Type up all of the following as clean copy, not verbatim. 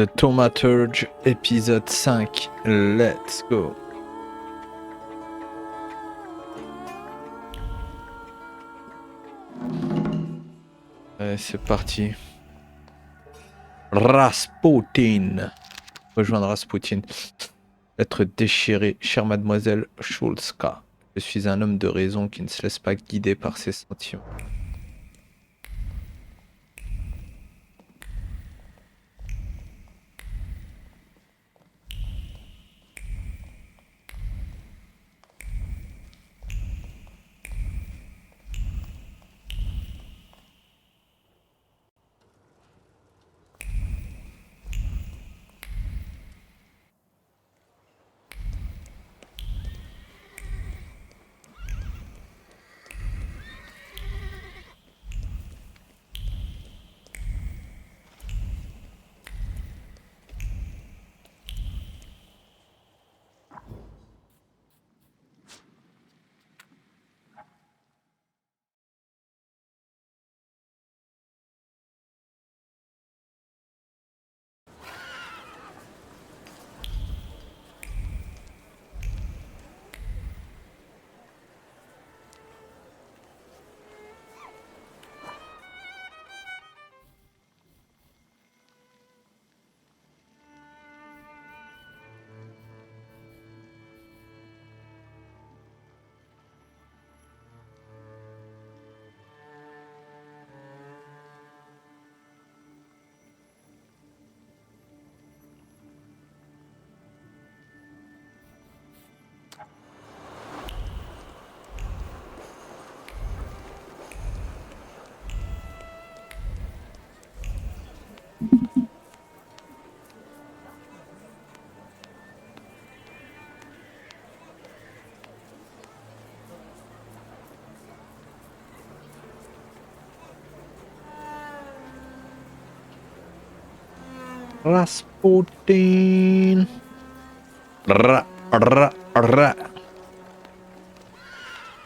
The Thaumaturge, épisode 5. Let's go. Allez, c'est parti. Rasputin. Rejoindre Rasputin. Être déchiré, chère mademoiselle Schulzka. Je suis un homme de raison qui ne se laisse pas guider par ses sentiments. Rasputin. Ra, ra, ra.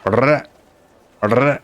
Ra, ra.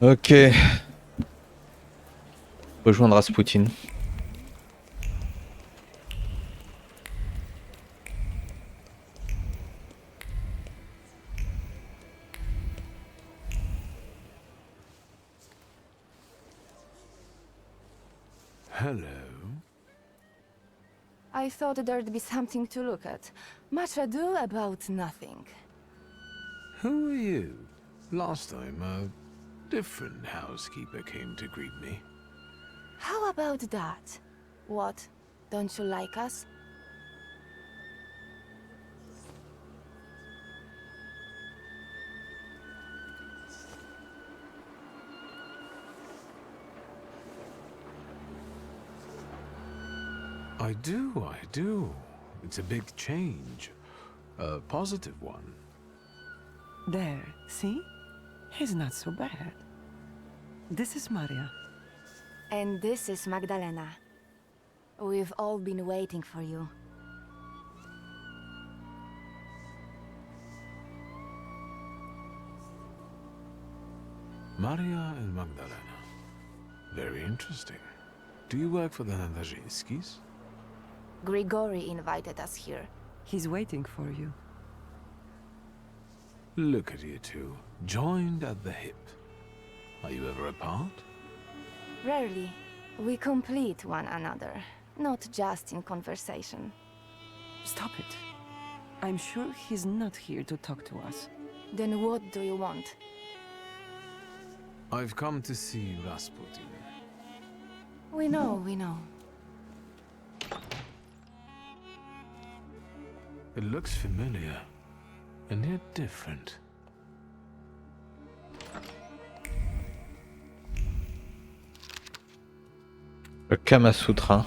Ok. Rejoindre Rasputin. Hello. I thought there'd be something to look at. Much ado about nothing. Who are you? Last time, a different housekeeper came to greet me. How about that? What? Don't you like us? I do. It's a big change. A positive one. There, see? He's not so bad. This is Maria. And this is Magdalena. We've all been waiting for you. Maria and Magdalena. Very interesting. Do you work for the Nandarzinskis? Grigori invited us here. He's waiting for you. Look at you two, joined at the hip. Are you ever apart? Rarely. We complete one another, not just in conversation. Stop it. I'm sure he's not here to talk to us. Then what do you want? I've come to see Rasputin. We know. It looks familiar, and yet different. Le Kama Sutra.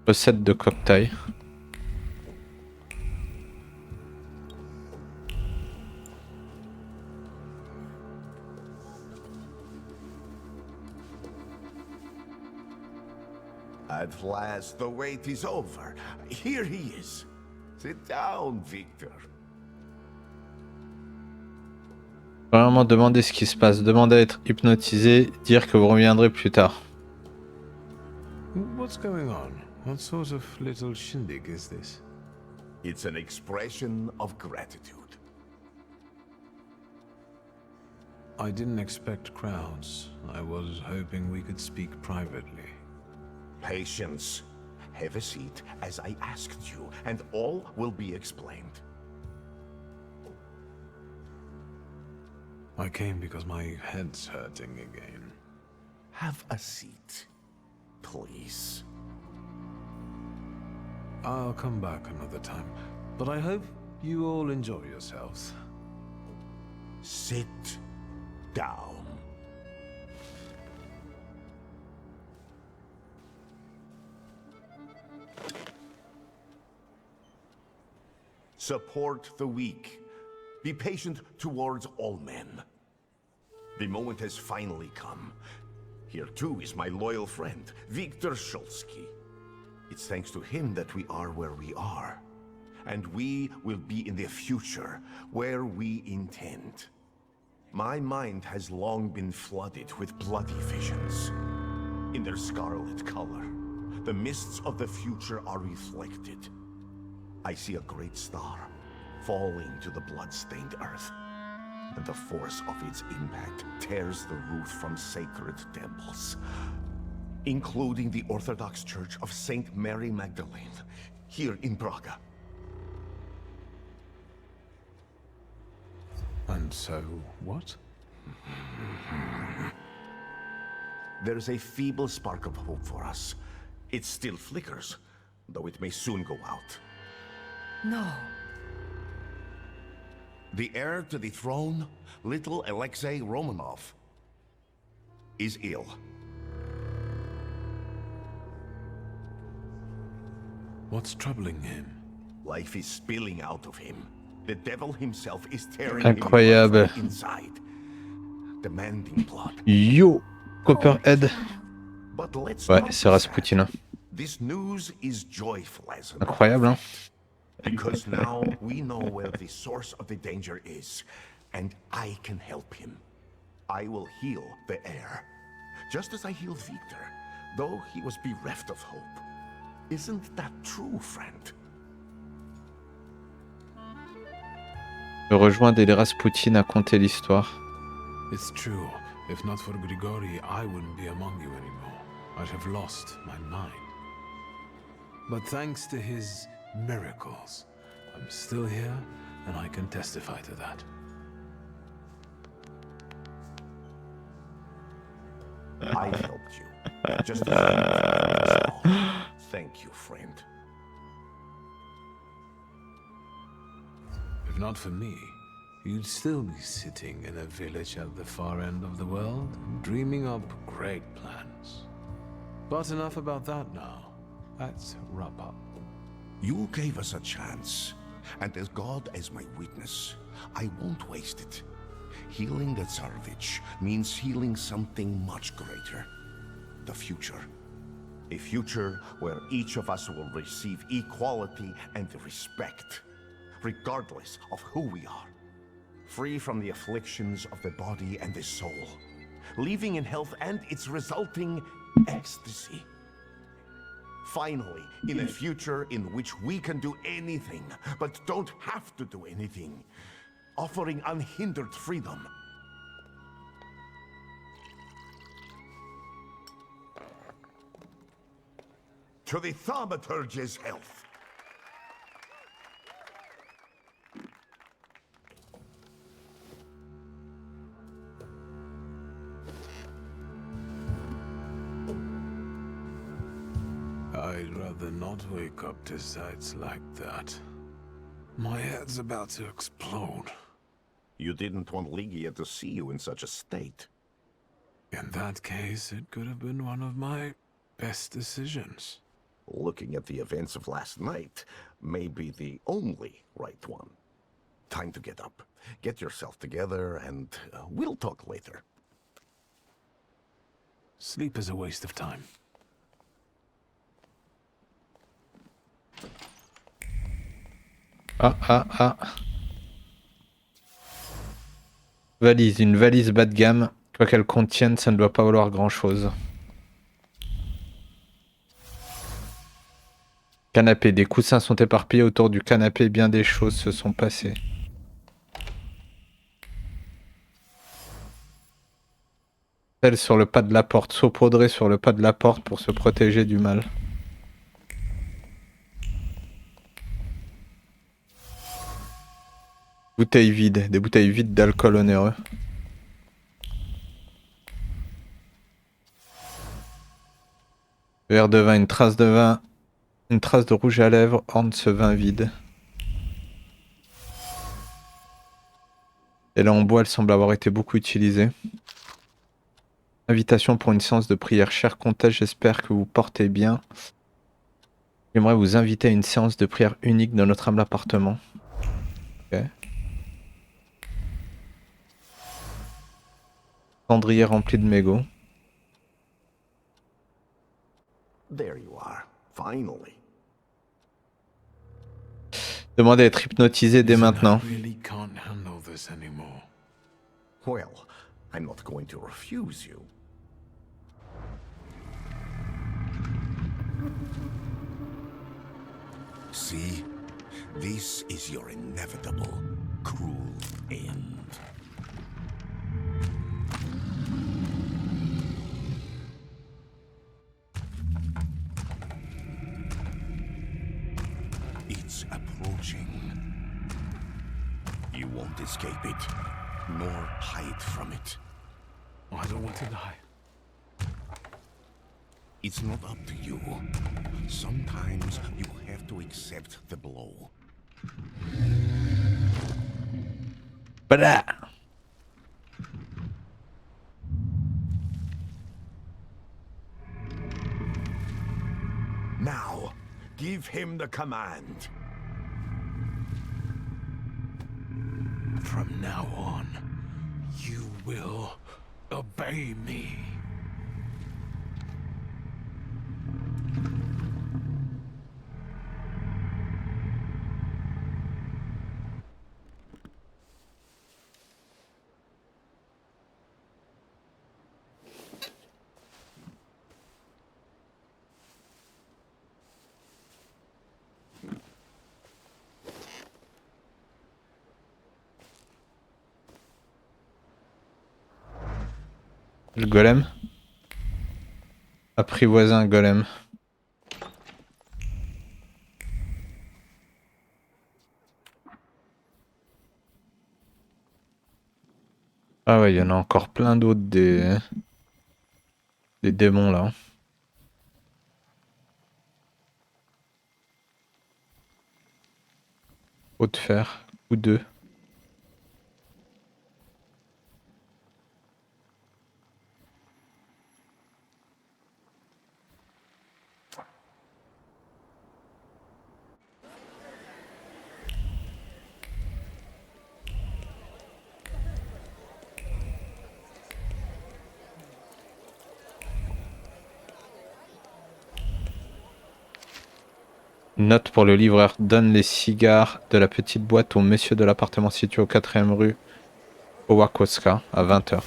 Recette de cocktail. At last, the wait is over. Here he is. Sit down, Victor. Premièrement, demandez ce qui se passe. Demandez à être hypnotisé, dire que vous reviendrez plus tard. What's going on? What sort of little shindig is this? It's an expression of gratitude. I didn't expect crowds. I was hoping we could speak privately. Patience. Have a seat, as I asked you, and all will be explained. I came because my head's hurting again. Have a seat, please. I'll come back another time, but I hope you all enjoy yourselves. Sit down. Support the weak. Be patient towards all men. The moment has finally come. Here too is my loyal friend, Viktor Shulsky. It's thanks to him that we are where we are. And we will be in the future, where we intend. My mind has long been flooded with bloody visions. In their scarlet color, the mists of the future are reflected. I see a great star falling to the blood-stained earth, and the force of its impact tears the roof from sacred temples, including the Orthodox Church of Saint Mary Magdalene, here in Praga. And so, what? There's a feeble spark of hope for us. It still flickers, though it may soon go out. No. The heir to the throne, little Alexei Romanov, is ill. What's troubling him? Life is spilling out of him. The devil himself is tearing Incroyable. him from inside, demanding blood. Yo, Copperhead. But let's Ouais, not c'est be Rasputin. sad. This news is joyful as an Incroyable, hein. Because now we know where the source of the danger is, and I can help him. I will heal the heir, just as I healed Victor, though he was bereft of hope. Isn't that true, friend? Je rejoins des Rasputin à conter l'histoire. It's true. If not for Grigori, I wouldn't be among you anymore. I'd have lost my mind. But thanks to his miracles, I'm still here, and I can testify to that. I helped you, just as you helped us all. Thank you, friend. If not for me, you'd still be sitting in a village at the far end of the world, dreaming up great plans. But enough about that now. Let's wrap up. You gave us a chance, and as God as my witness, I won't waste it. Healing the Tsarevich means healing something much greater. The future. A future where each of us will receive equality and respect, regardless of who we are. Free from the afflictions of the body and the soul, living in health and its resulting ecstasy. Finally, in a future in which we can do anything, but don't have to do anything, offering unhindered freedom. To the Thaumaturge's health. I'd rather not wake up to sights like that. My head's about to explode. You didn't want Ligia to see you in such a state. In that case, it could have been one of my best decisions. Looking at the events of last night may be the only right one. Time to get up. Get yourself together, and we'll talk later. Sleep is a waste of time. Ah. Valise, une valise bas de gamme. Quoi qu'elle contienne, ça ne doit pas valoir grand-chose. Canapé. Des coussins sont éparpillés autour du canapé. Bien des choses se sont passées. Celle sur le pas de la porte. Saupoudrer sur le pas de la porte pour se protéger du mal. Bouteilles vides. Des bouteilles vides d'alcool onéreux. Verre de vin. Une trace de vin. Une trace de rouge à lèvres orne ce vin vide. Et là en bois, elle semble avoir été beaucoup utilisée. Invitation pour une séance de prière. Cher comtesse, j'espère que vous portez bien. J'aimerais vous inviter à une séance de prière unique dans notre humble appartement. Ok. Cendrier rempli de mégots. There you are, finally. Demandez à être hypnotisé dès maintenant. I really can't handle this anymore. Well, I'm not going to refuse you. See? This is your inevitable, cruel end. It's approaching. You won't escape it, nor hide from it. I don't want to die. It's not up to you. Sometimes you have to accept the blow. Blah. Now, give him the command. From now on, you will obey me. Le golem. Apprivoiser un golem. Ah ouais, il y en a encore plein d'autres des démons là. Pot de fer, ou deux. Note pour le livreur. Donne les cigares de la petite boîte au monsieur de l'appartement situé au 4ème rue Owakoska à 20h.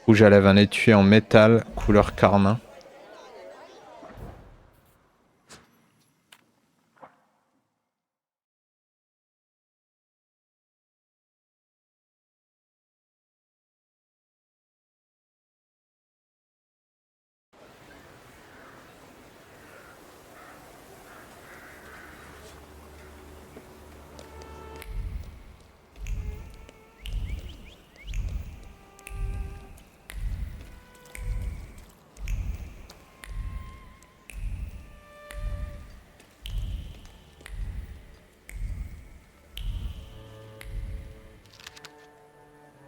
Rouge à lèvres, un étui en métal couleur carmin.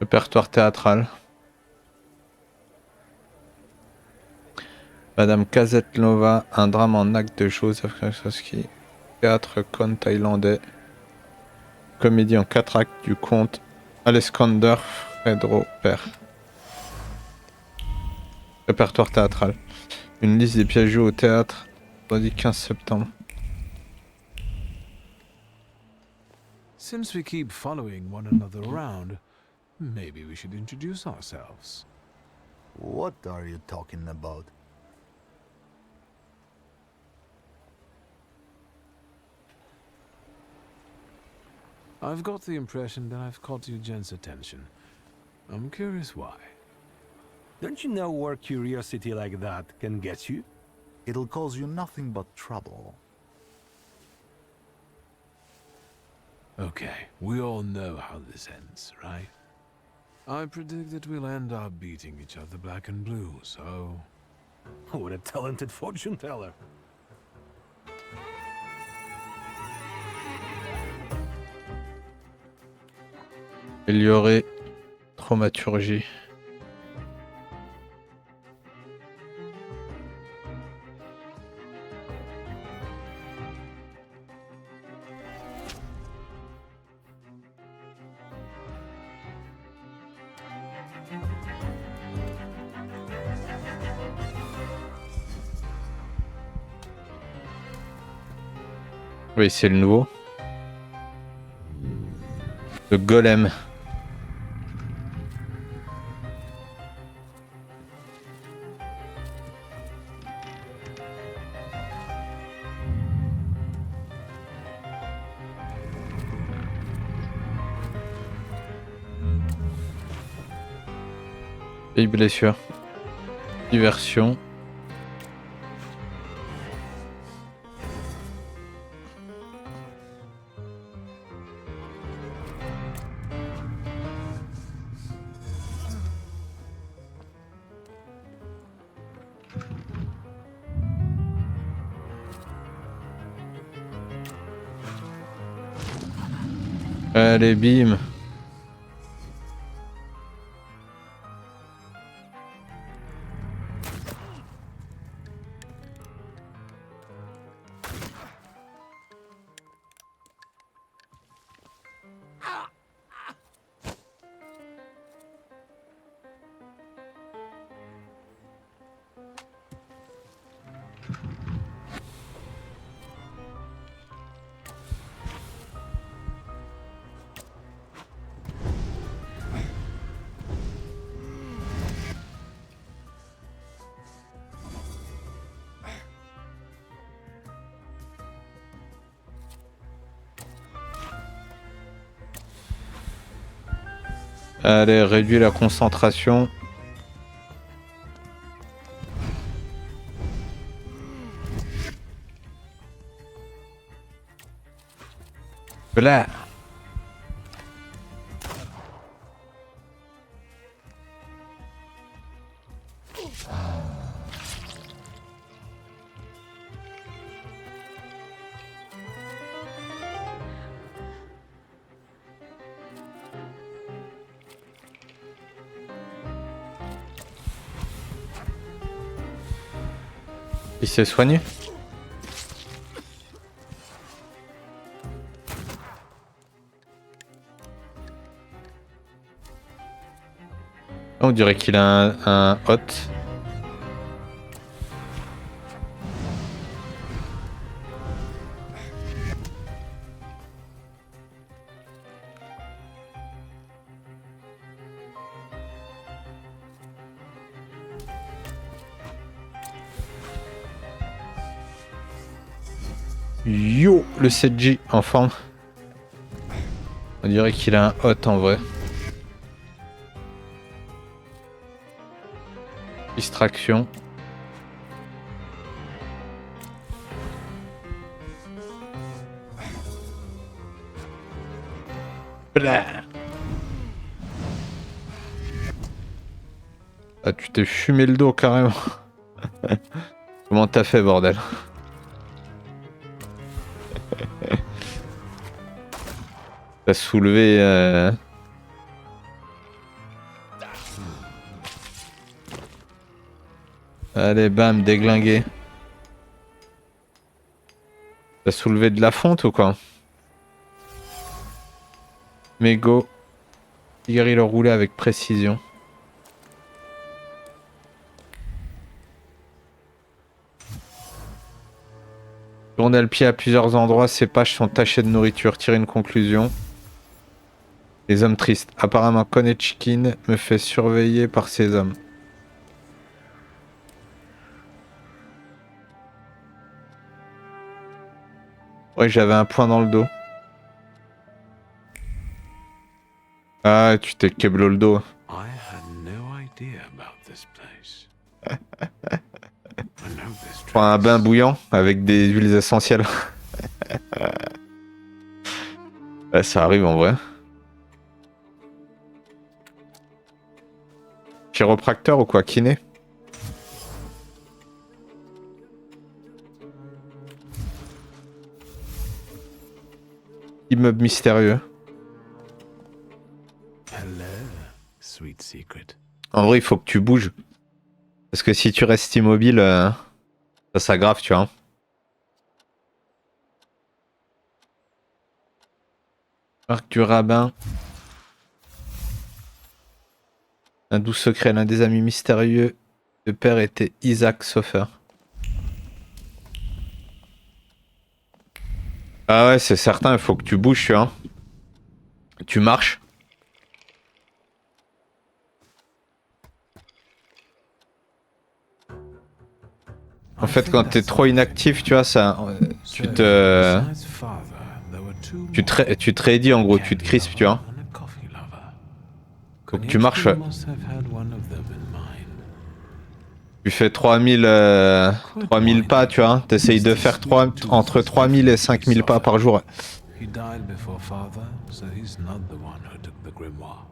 Répertoire théâtral. Madame Kazetlova, un drame en acte de Joseph Krasowski. Théâtre con thaïlandais. Comédie en 4 actes du comte Alexander Fredro Père. Répertoire théâtral. Une liste des pièces jouées au théâtre. Vendredi 15 septembre. Since we keep following one another around, maybe we should introduce ourselves. What are you talking about? I've got the impression that I've caught you gents' attention. I'm curious why. Don't you know where curiosity like that can get you? It'll cause you nothing but trouble. Okay, we all know how this ends, right? I predict that we'll end up beating each other black and blue, so... What a talented fortune teller. Améliorer Thaumaturgie. Oui, c'est le nouveau. Le golem. Et blessure. Diversion. Allez, bim. Allez, réduis la concentration. Là. Il s'est soigné? On dirait qu'il a un hot. Yo, le 7G en forme. On dirait qu'il a un hot en vrai. Distraction. Blah. Ah, tu t'es fumé le dos carrément. Comment t'as fait, bordel? T'as soulevé... Allez, bam, déglingué. T'as soulevé de la fonte ou quoi? Mais go. Guéris le roulé avec précision. Tourner le pied à plusieurs endroits, ces pages sont tachées de nourriture. Tirer une conclusion. Les hommes tristes. Apparemment, Konechkin me fait surveiller par ces hommes. Ouais, j'avais un point dans le dos. Ah, tu t'es keblo le dos. I had no idea about this place. I know this Prends un bain bouillant avec des huiles essentielles. Ouais, ça arrive en vrai. Chiropracteur ou quoi? Kiné? Immeuble mystérieux. Hello, sweet secret. En vrai, il faut que tu bouges. Parce que si tu restes immobile, ça s'aggrave, tu vois. Arc du rabbin. Un doux secret, l'un des amis mystérieux de père était Isaac Soffer. Ah ouais, c'est certain, il faut que tu bouges, tu vois. Tu marches. En fait, quand t'es trop inactif, tu vois, ça, tu te raidis en gros, tu te crispes, tu vois. Faut que tu marches. Ouais. Tu fais 3000 pas, tu vois. T'essayes de faire entre 3000 et 5000 pas par jour. He died before father, so he's not the one who took the grimoire.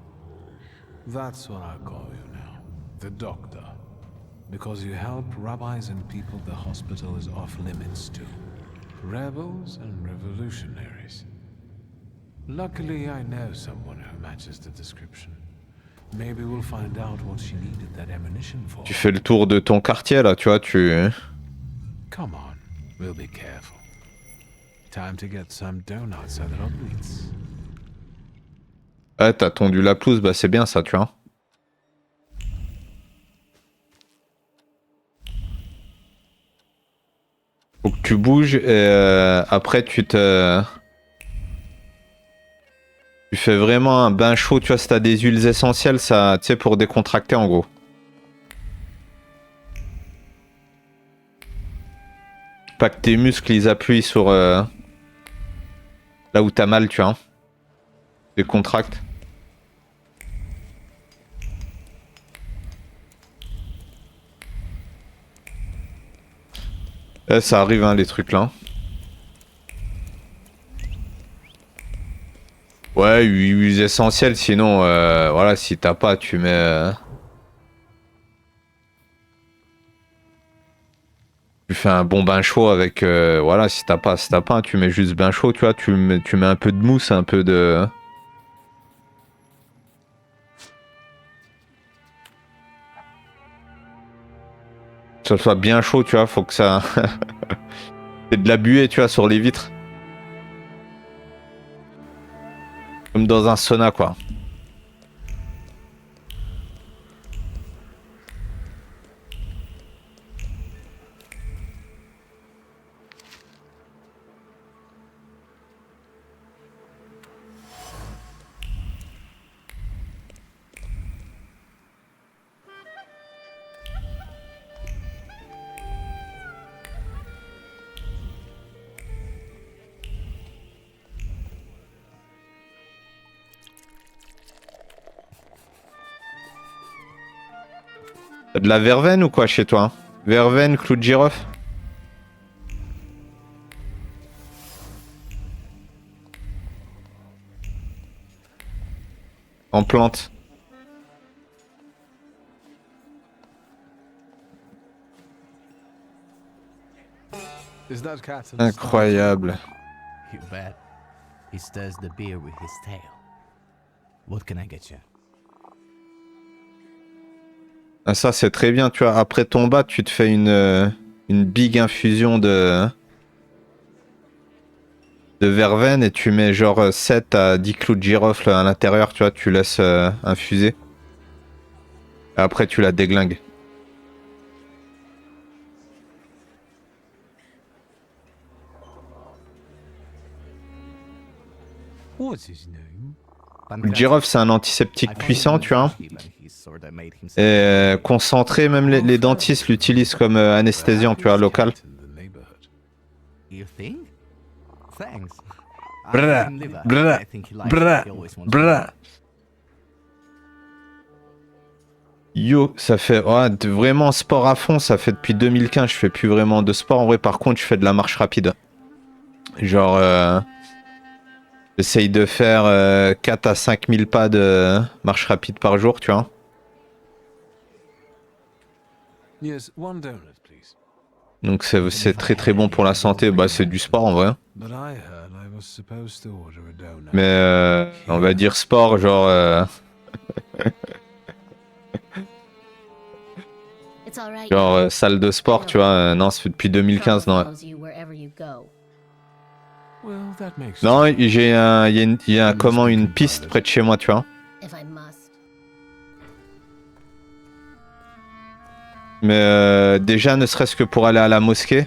That's what I call you now, the doctor. Because you help rabbis and people the hospital is off limits to. Rebels and revolutionaries. Luckily, I know someone who matches the description. Maybe we'll find out what she needed that ammunition for. Tu fais le tour de ton quartier là, tu vois, Come on, we'll be careful. Time to get some donuts at Roblitz. Ouais, t'as tondu la pelouse, bah c'est bien ça, tu vois. Faut que tu bouges et après tu fais vraiment un bain chaud, tu vois, si t'as des huiles essentielles, ça, tu sais, pour décontracter en gros. Pas que tes muscles ils appuient sur là où t'as mal, tu vois. Décontracte. Là, ça arrive, hein, les trucs là. Ouais, huiles essentielles, sinon, voilà, si t'as pas, tu mets... Tu fais un bon bain chaud avec... voilà, si t'as pas, tu mets juste bain chaud, tu vois, tu mets un peu de mousse, un peu de... Que ça soit bien chaud, tu vois, faut que ça... C'est de la buée, tu vois, sur les vitres. Comme dans un sauna, quoi. T'as de la verveine ou quoi chez toi, hein? Verveine, clou de girofle? En plante. Is that cat Incroyable. You bet. He stirs the beer with his tail. What can I get you? Ah, ça, c'est très bien, tu vois. Après ton bas, tu te fais une big infusion de verveine et tu mets genre 7 à 10 clous de girofle à l'intérieur, tu vois. Tu laisses infuser. Et après, tu la déglingues. What's his name? Le girofle, c'est un antiseptique puissant, tu vois. Et concentré, même les dentistes l'utilisent comme anesthésiant, tu vois, local. You think? Thanks. Brrr, brrr, brrr, brrr. Yo, ça fait vraiment sport à fond, ça fait depuis 2015, je fais plus vraiment de sport. En vrai, par contre, je fais de la marche rapide. Genre, j'essaye de faire 4 à 5 000 pas de marche rapide par jour, tu vois. Yes, one donut, please. Donc c'est très très bon pour la santé, bah c'est du sport en vrai. But I heard I was supposed to order a donut. Mais on va dire sport, genre... It's all right. genre salle de sport, tu vois. Non, c'est depuis 2015, non. Follows you wherever you go. Well, that makes Non, sense. il y a comment une piste près de chez moi, tu vois. If I must. Mais déjà, ne serait-ce que pour aller à la mosquée,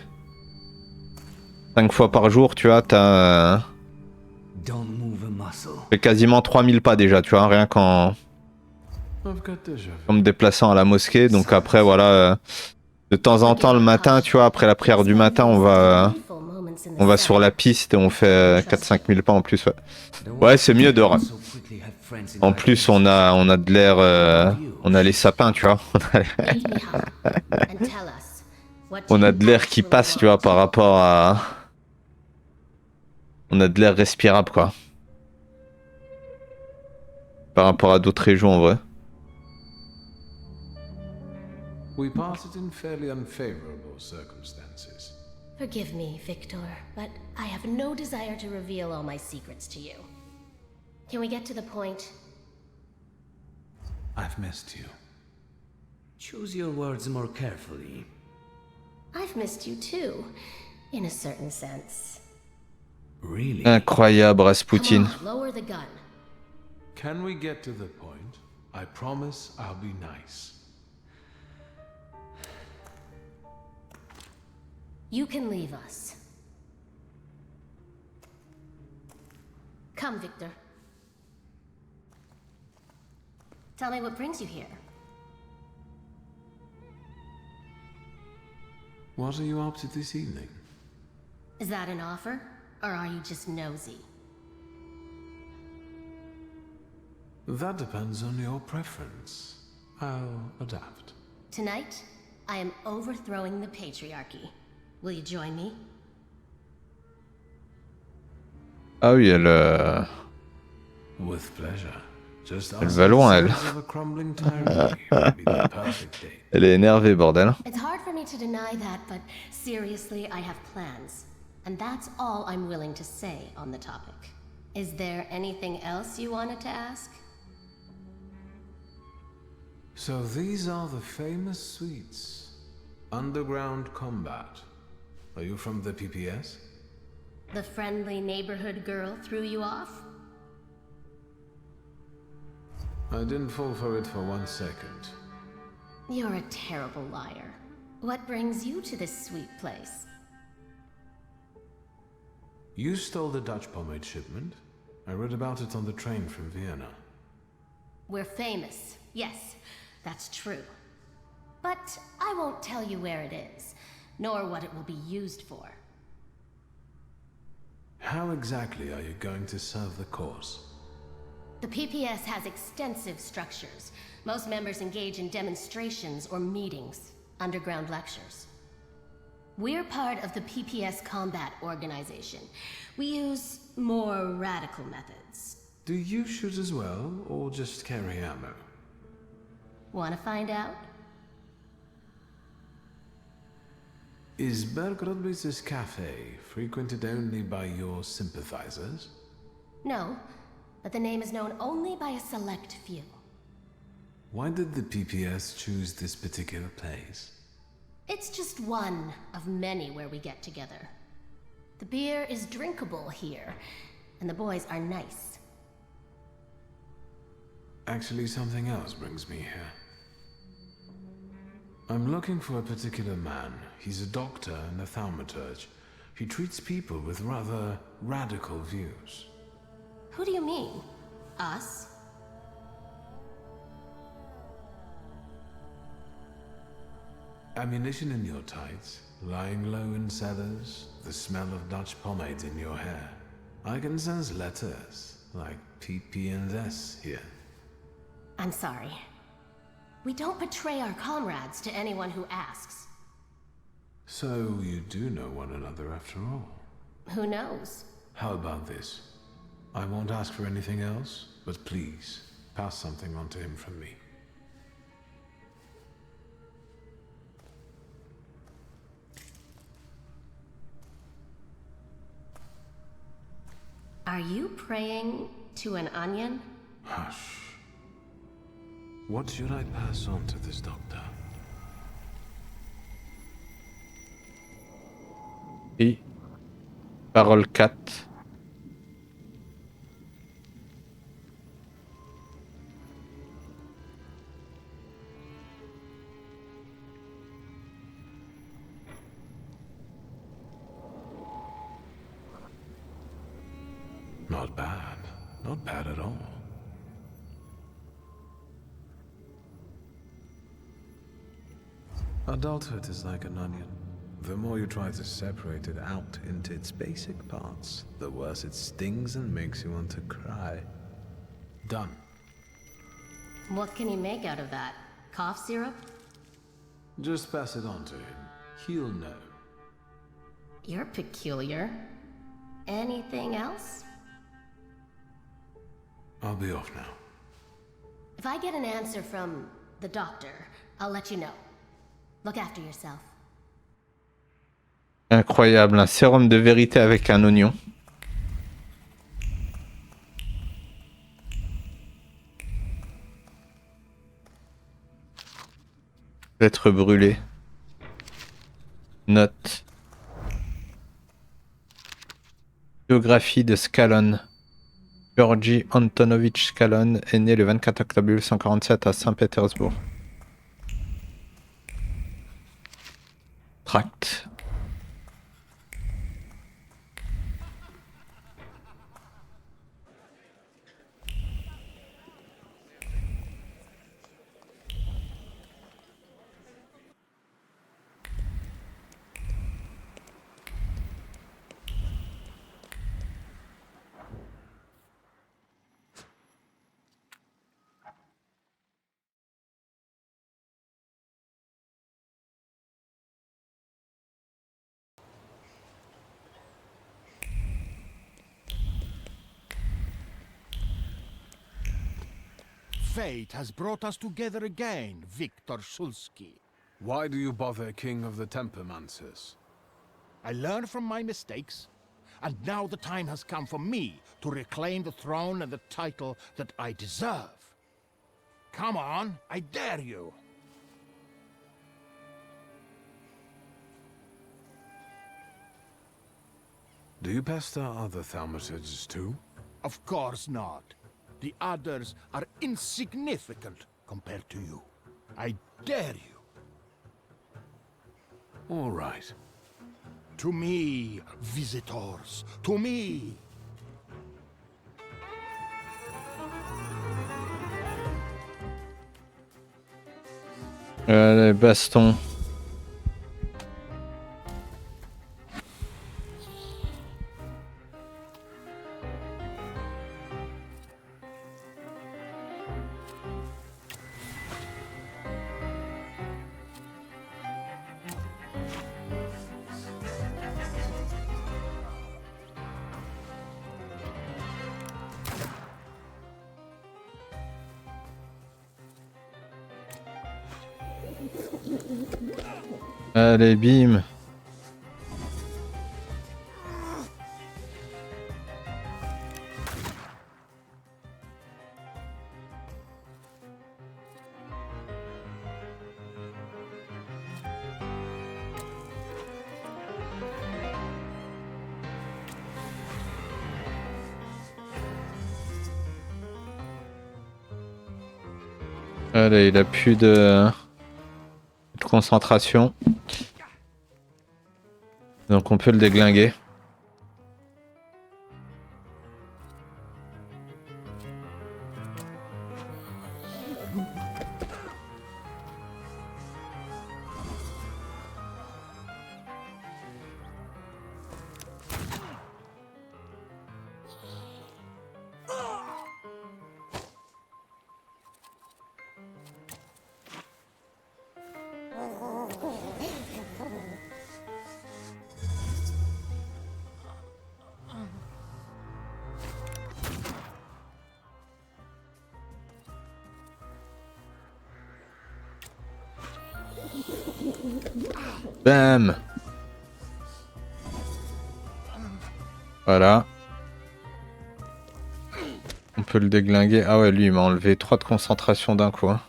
5 fois par jour, tu vois, t'as... fait quasiment 3000 pas déjà, tu vois, rien qu'en I've got déjà vu. me déplaçant à la mosquée. Donc après, voilà, de temps en temps, le matin, tu vois, après la prière du matin, on va sur la piste et on fait 4-5 000 pas en plus, ouais. Ouais, c'est mieux de... En plus, on a de l'air... on a les sapins, tu vois. On a de l'air qui passe, tu vois, par rapport à... On a de l'air respirable, quoi. Par rapport à d'autres régions, en vrai. We parted in fairly unfavorable circumstances. Forgive me, Victor, but I have no desire to reveal all my secrets to you. Can we get to the point? I've missed you. Choose your words more carefully. I've missed you too, in a certain sense. Really? Incroyable, Come Rasputin. on, lower the gun. Can we get to the point? I promise I'll be nice. You can leave us. Come, Victor. Tell me what brings you here. What are you up to this evening? Is that an offer, or are you just nosy? That depends on your preference. I'll adapt. Tonight, I am overthrowing the patriarchy. Will you join me? Ah oui, With pleasure. Just elle us va the loin, elle. sons of a crumbling tyranny would be the perfect date. Elle est énervée, bordel. It's hard for me to deny that, but seriously, I have plans. And that's all I'm willing to say on the topic. Is there anything else you wanted to ask? So these are the famous suites. Underground combat. Are you from the PPS? The friendly neighborhood girl threw you off? I didn't fall for it for 1 second. You're a terrible liar. What brings you to this sweet place? You stole the Dutch pomade shipment? I read about it on the train from Vienna. We're famous. Yes, that's true. But I won't tell you where it is, nor what it will be used for. How exactly are you going to serve the cause? The PPS has extensive structures. Most members engage in demonstrations or meetings, underground lectures. We're part of the PPS Combat Organization. We use more radical methods. Do you shoot as well, or just carry ammo? Want to find out? Is Bergrodbitz's cafe frequented only by your sympathizers? No, but the name is known only by a select few. Why did the PPS choose this particular place? It's just one of many where we get together. The beer is drinkable here, and the boys are nice. Actually, something else brings me here. I'm looking for a particular man. He's a doctor and a Thaumaturge. He treats people with rather radical views. Who do you mean? Us? Ammunition in your tights, lying low in cellars, the smell of Dutch pomade in your hair. I can sense letters, like PP and S here. I'm sorry. We don't betray our comrades to anyone who asks. So you do know one another after all. Who knows? How about this? I won't ask for anything else, but please, pass something on to him from me. Are you praying to an onion? Hush. What should I pass on to this doctor? Et parole 4. Not bad. Not bad at all. Adulthood is like an onion. The more you try to separate it out into its basic parts, the worse it stings and makes you want to cry. Done. What can you make out of that? Cough syrup? Just pass it on to him. He'll know. You're peculiar. Anything else? I'll be off now. If I get an answer from the doctor, I'll let you know. Look after yourself. Incroyable, un sérum de vérité avec un oignon. Être brûlé. Note. Biographie de Scalon. Georgi Antonovitch Scalon est né le 24 octobre 1947 à Saint-Pétersbourg. Tract. Fate has brought us together again, Victor Shulsky. Why do you bother, King of the Tempermancers? I learned from my mistakes, and now the time has come for me to reclaim the throne and the title that I deserve. Come on, I dare you. Do you pester other Thaumaturges too? Of course not. The others are insignificant compared to you. I dare you. All right. To me, visitors. To me. Allez, baston. Allez, bim. Allez, il a plus de concentration. Donc on peut le déglinguer. Bam. Voilà. On peut le déglinguer. Ah ouais, lui, il m'a enlevé 3 de concentration d'un coup. Hein.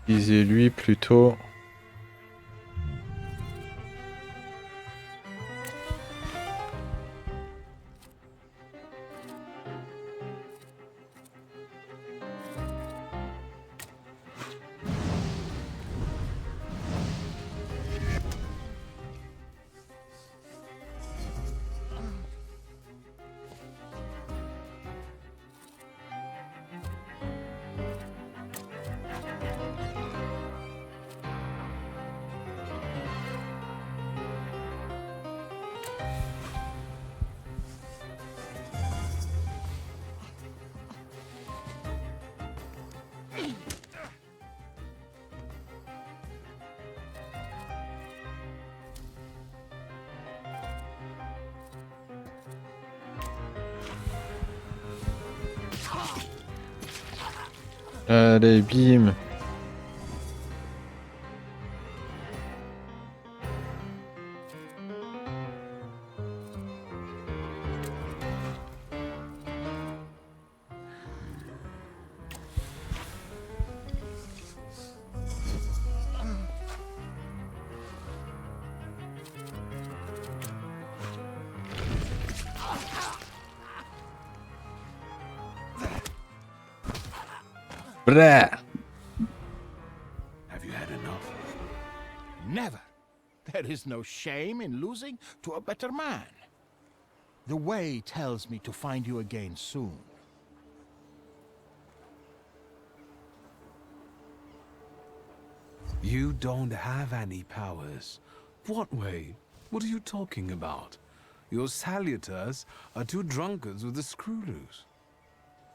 Visez lui plutôt. Allez, bim. Blah. Have you had enough? Never. There is no shame in losing to a better man. The way tells me to find you again soon. You don't have any powers. What way? What are you talking about? Your salutors are two drunkards with a screw loose.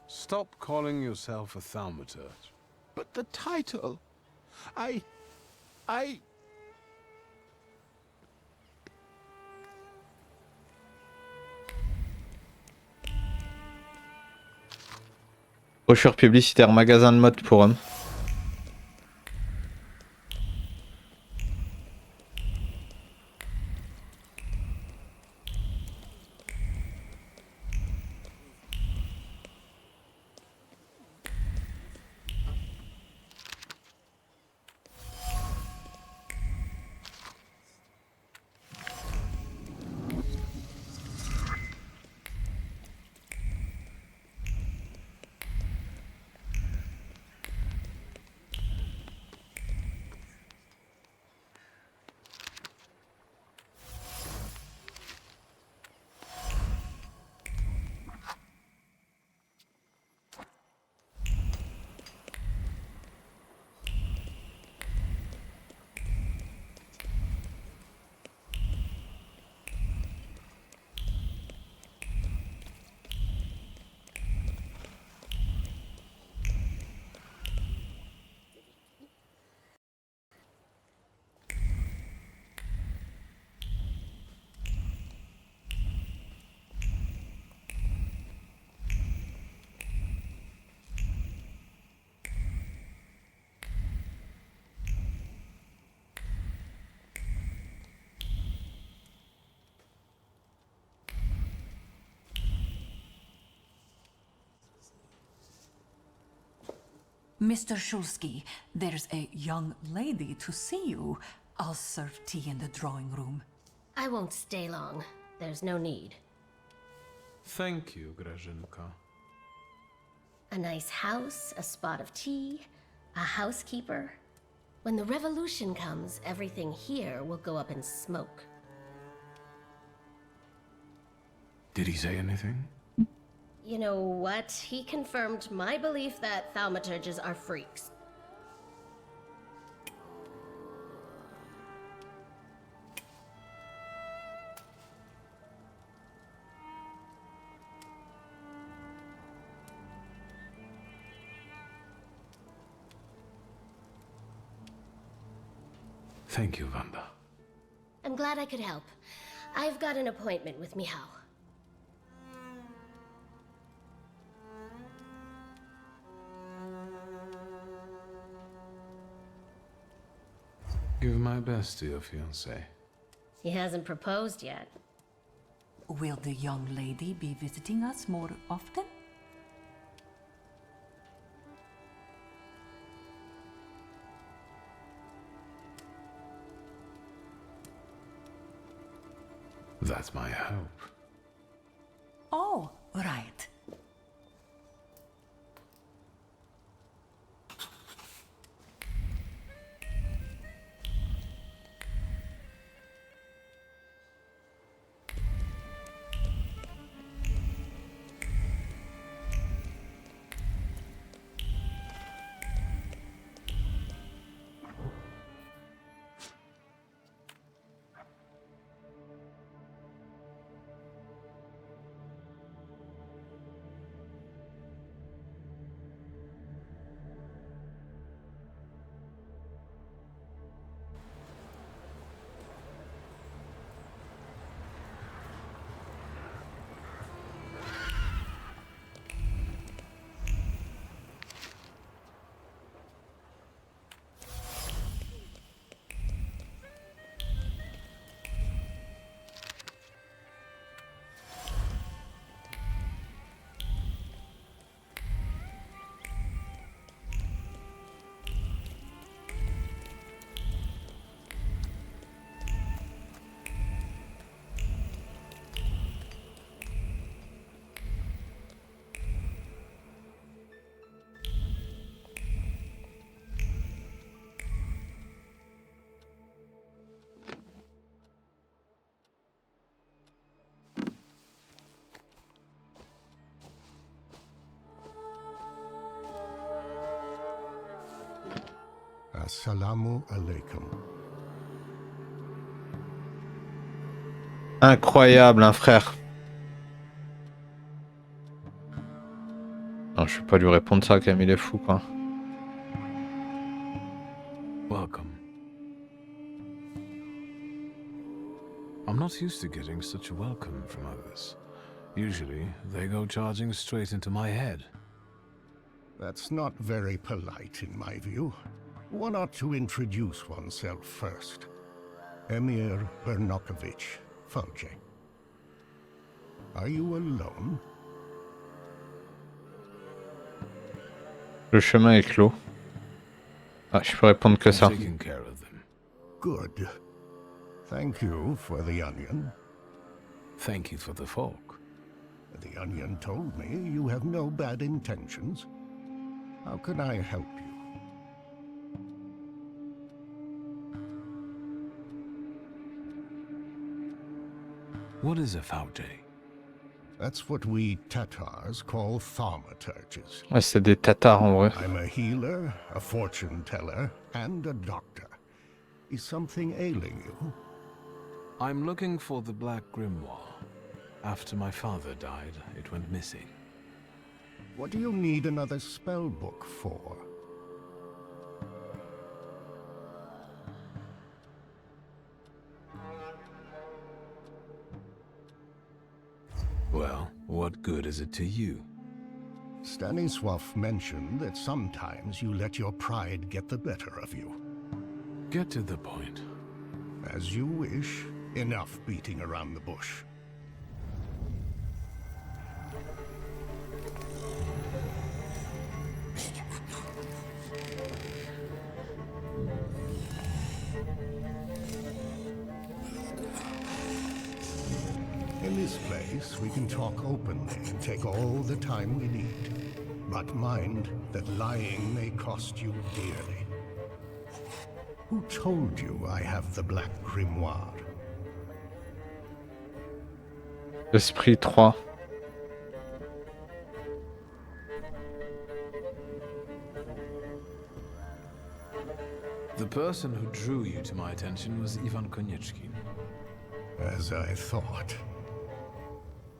Stop calling yourself a Thaumaturge. But the title... I... Brochure publicitaire, magasin de mode pour hommes. Mr. Shulsky, there's a young lady to see you. I'll serve tea in the drawing room. I won't stay long. There's no need. Thank you, Grażynka. A nice house, a spot of tea, a housekeeper. When the revolution comes, everything here will go up in smoke. Did he say anything? You know what? He confirmed my belief that Thaumaturges are freaks. Thank you, Wanda. I'm glad I could help. I've got an appointment with Michał. Give my best to your fiancé. He hasn't proposed yet. Will the young lady be visiting us more often? That's my hope. Oh, right. Assalamu alaikum. Incroyable, un frère. Non, je vais pas lui répondre ça, quand même, il est fou, quoi. Welcome. I'm not used to getting such a welcome from others. Usually, they go charging straight into my head. That's not very polite, in my view. One ought to introduce oneself first. Emir Bernakovich, Thaumaturge. Are you alone? Le chemin est clos. Ah, je peux répondre que ça. Taking care of them. Good. Thank you for the onion. Thank you for the fork. The onion told me you have no bad intentions. How can I help you? What is a Thaumaturge? That's what we Tatars call Thaumaturges. Ouais, c'est des Tatars en vrai. I'm a healer, a fortune teller, and a doctor. Is something ailing you? I'm looking for the Black Grimoire. After my father died, it went missing. What do you need another spell book for? Well, what good is it to you? Stanisław mentioned that sometimes you let your pride get the better of you. Get to the point. As you wish. Enough beating around the bush. In this place, we can talk openly and take all the time we need. But mind that lying may cost you dearly. Who told you I have the Black Grimoire? Esprit 3. The person who drew you to my attention was Ivan Konieczkin. As I thought.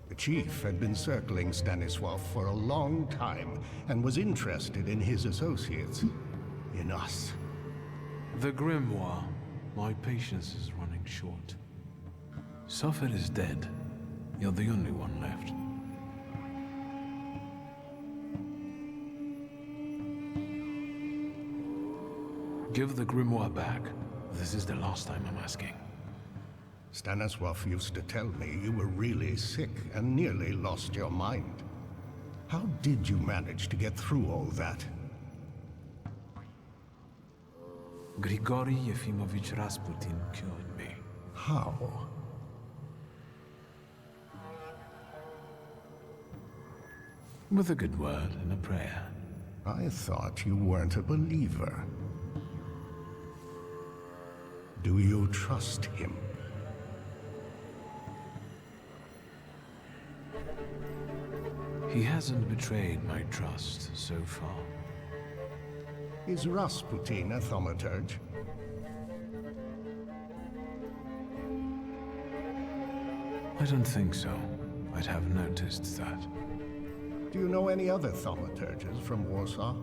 The chief had been circling Stanisław for a long time and was interested in his associates. In us. The Grimoire. My patience is running short. Suffolk is dead. You're the only one left. Give the Grimoire back. This is the last time I'm asking. Stanisław used to tell me you were really sick and nearly lost your mind. How did you manage to get through all that? Grigory Yefimovich Rasputin cured me. How? With a good word and a prayer. I thought you weren't a believer. Do you trust him? He hasn't betrayed my trust so far. Is Rasputin a Thaumaturge? I don't think so. I'd have noticed that. Do you know any other Thaumaturges from Warsaw?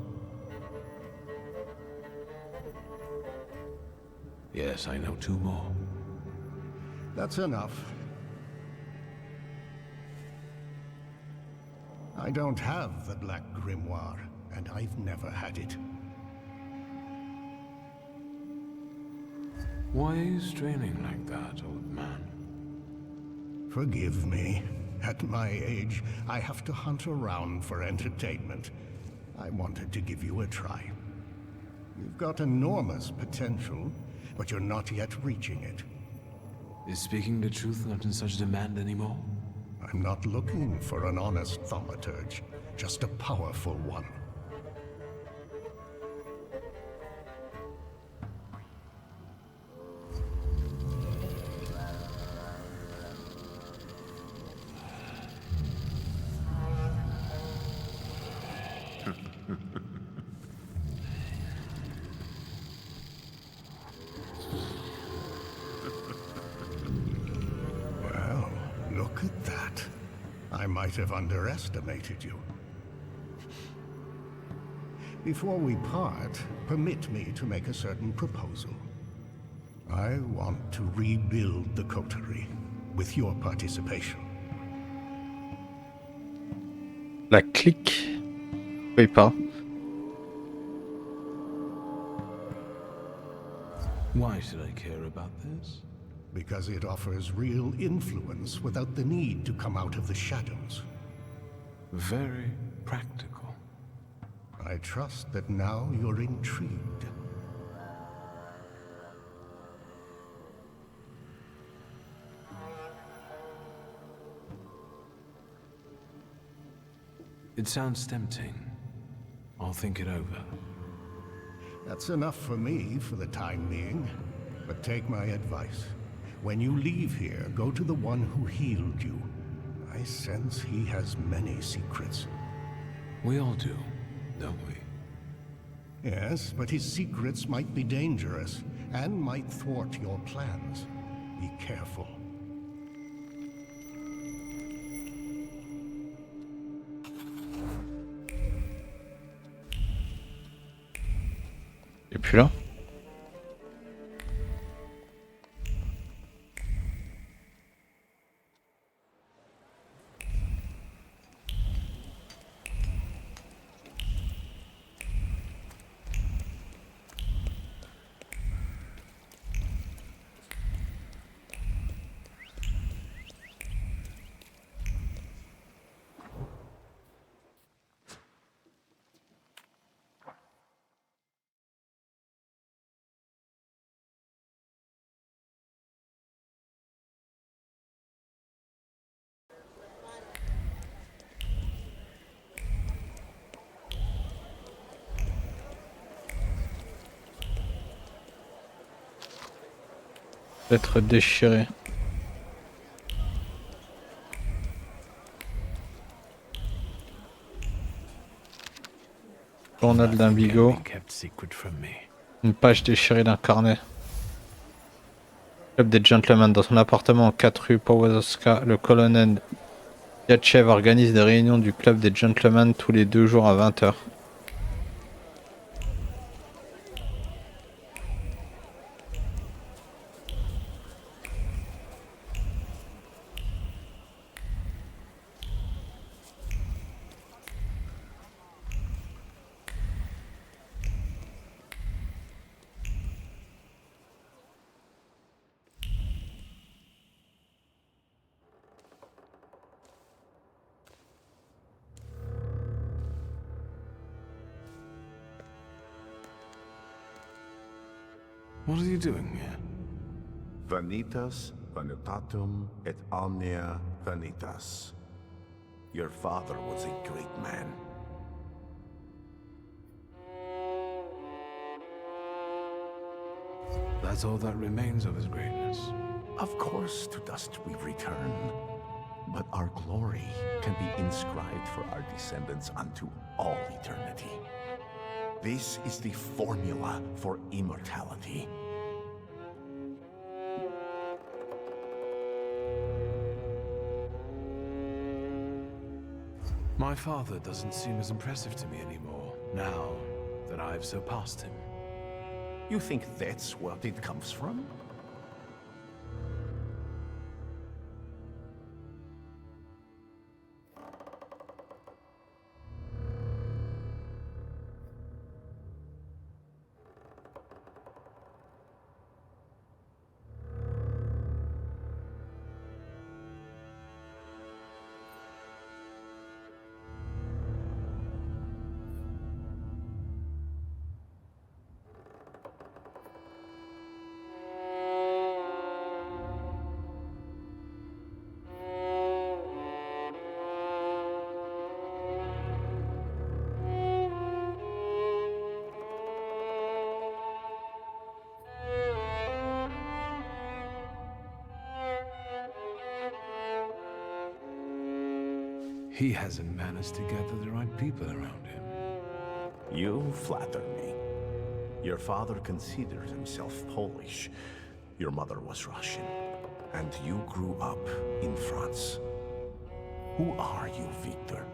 Yes, I know 2 more. That's enough. I don't have the Black Grimoire, and I've never had it. Why are you straining like that, old man? Forgive me. At my age, I have to hunt around for entertainment. I wanted to give you a try. You've got enormous potential, but you're not yet reaching it. Is speaking the truth not in such demand anymore? I'm not looking for an honest thaumaturge, just a powerful one. I might have underestimated you. Before we part, permit me to make a certain proposal. I want to rebuild the coterie with your participation. La clique. Oui, pas. Why should I care about this? Because it offers real influence without the need to come out of the shadows. Very practical. I trust that now you're intrigued. It sounds tempting. I'll think it over. That's enough for me for the time being. But take my advice. When you leave here, go to the one who healed you. I sense he has many secrets. We all do, don't we? Yes, but his secrets might be dangerous, and might thwart your plans. Be careful. Et puis là. Être déchiré. Journal d'un bigot. Une page déchirée d'un carnet. Club des gentlemen. Dans son appartement en 4 rue Powazowska, le colonel Yatchev organise des réunions du club des gentlemen tous les 2 jours à 20h. What are you doing here? Vanitas, vanitatum, et omnia vanitas. Your father was a great man. That's all that remains of his greatness. Of course, to dust we return. But our glory can be inscribed for our descendants unto all eternity. This is the formula for immortality. My father doesn't seem as impressive to me anymore, now that I've surpassed him. You think that's what it comes from? He hasn't managed to gather the right people around him. You flatter me. Your father considered himself Polish. Your mother was Russian. And you grew up in France. Who are you, Victor?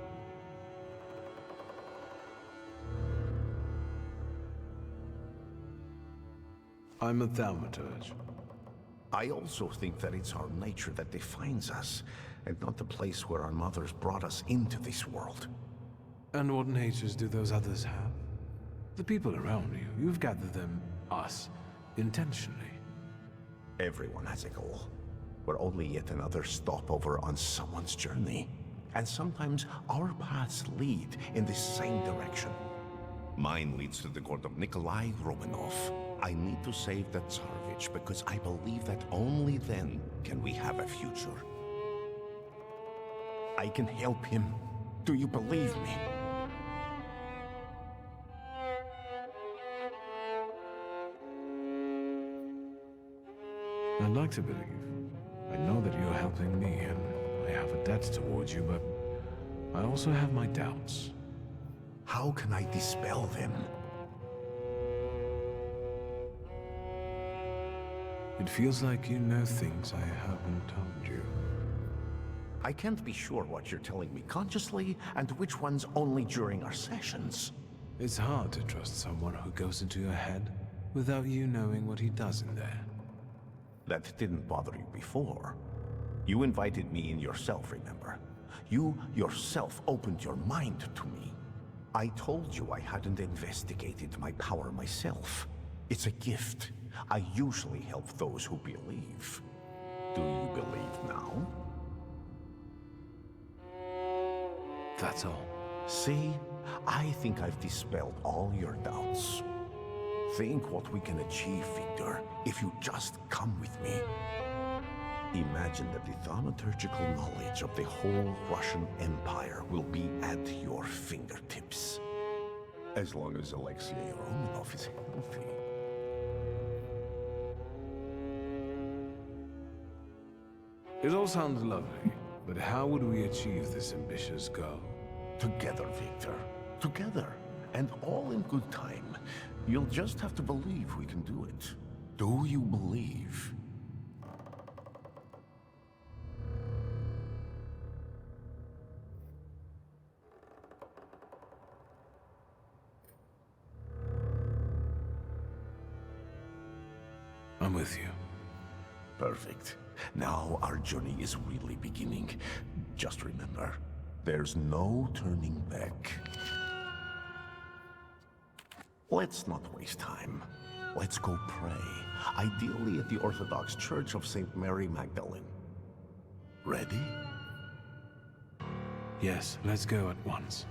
I'm a Thaumaturge. I also think that it's our nature that defines us, and not the place where our mothers brought us into this world. And what natures do those others have? The people around you, you've gathered them, us, intentionally. Everyone has a goal. We're only yet another stopover on someone's journey. And sometimes our paths lead in the same direction. Mine leads to the court of Nikolai Romanov. I need to save the Tsarevich because I believe that only then can we have a future. I can help him. Do you believe me? I'd like to believe. I know that you're helping me, and I have a debt towards you, but I also have my doubts. How can I dispel them? It feels like you know things I haven't told you. I can't be sure what you're telling me consciously, and which ones only during our sessions. It's hard to trust someone who goes into your head without you knowing what he does in there. That didn't bother you before. You invited me in yourself, remember? You yourself opened your mind to me. I told you I hadn't investigated my power myself. It's a gift. I usually help those who believe. Do you believe now? That's all. See? I think I've dispelled all your doubts. Think what we can achieve, Victor, if you just come with me. Imagine that the thaumaturgical knowledge of the whole Russian Empire will be at your fingertips. As long as Alexei Romanov is healthy. It all sounds lovely, but how would we achieve this ambitious goal? Together, Victor. Together. And all in good time. You'll just have to believe we can do it. Do you believe? I'm with you. Perfect. Now our journey is really beginning. Just remember, there's no turning back. Let's not waste time. Let's go pray. Ideally at the Orthodox Church of St. Mary Magdalene. Ready? Yes, let's go at once.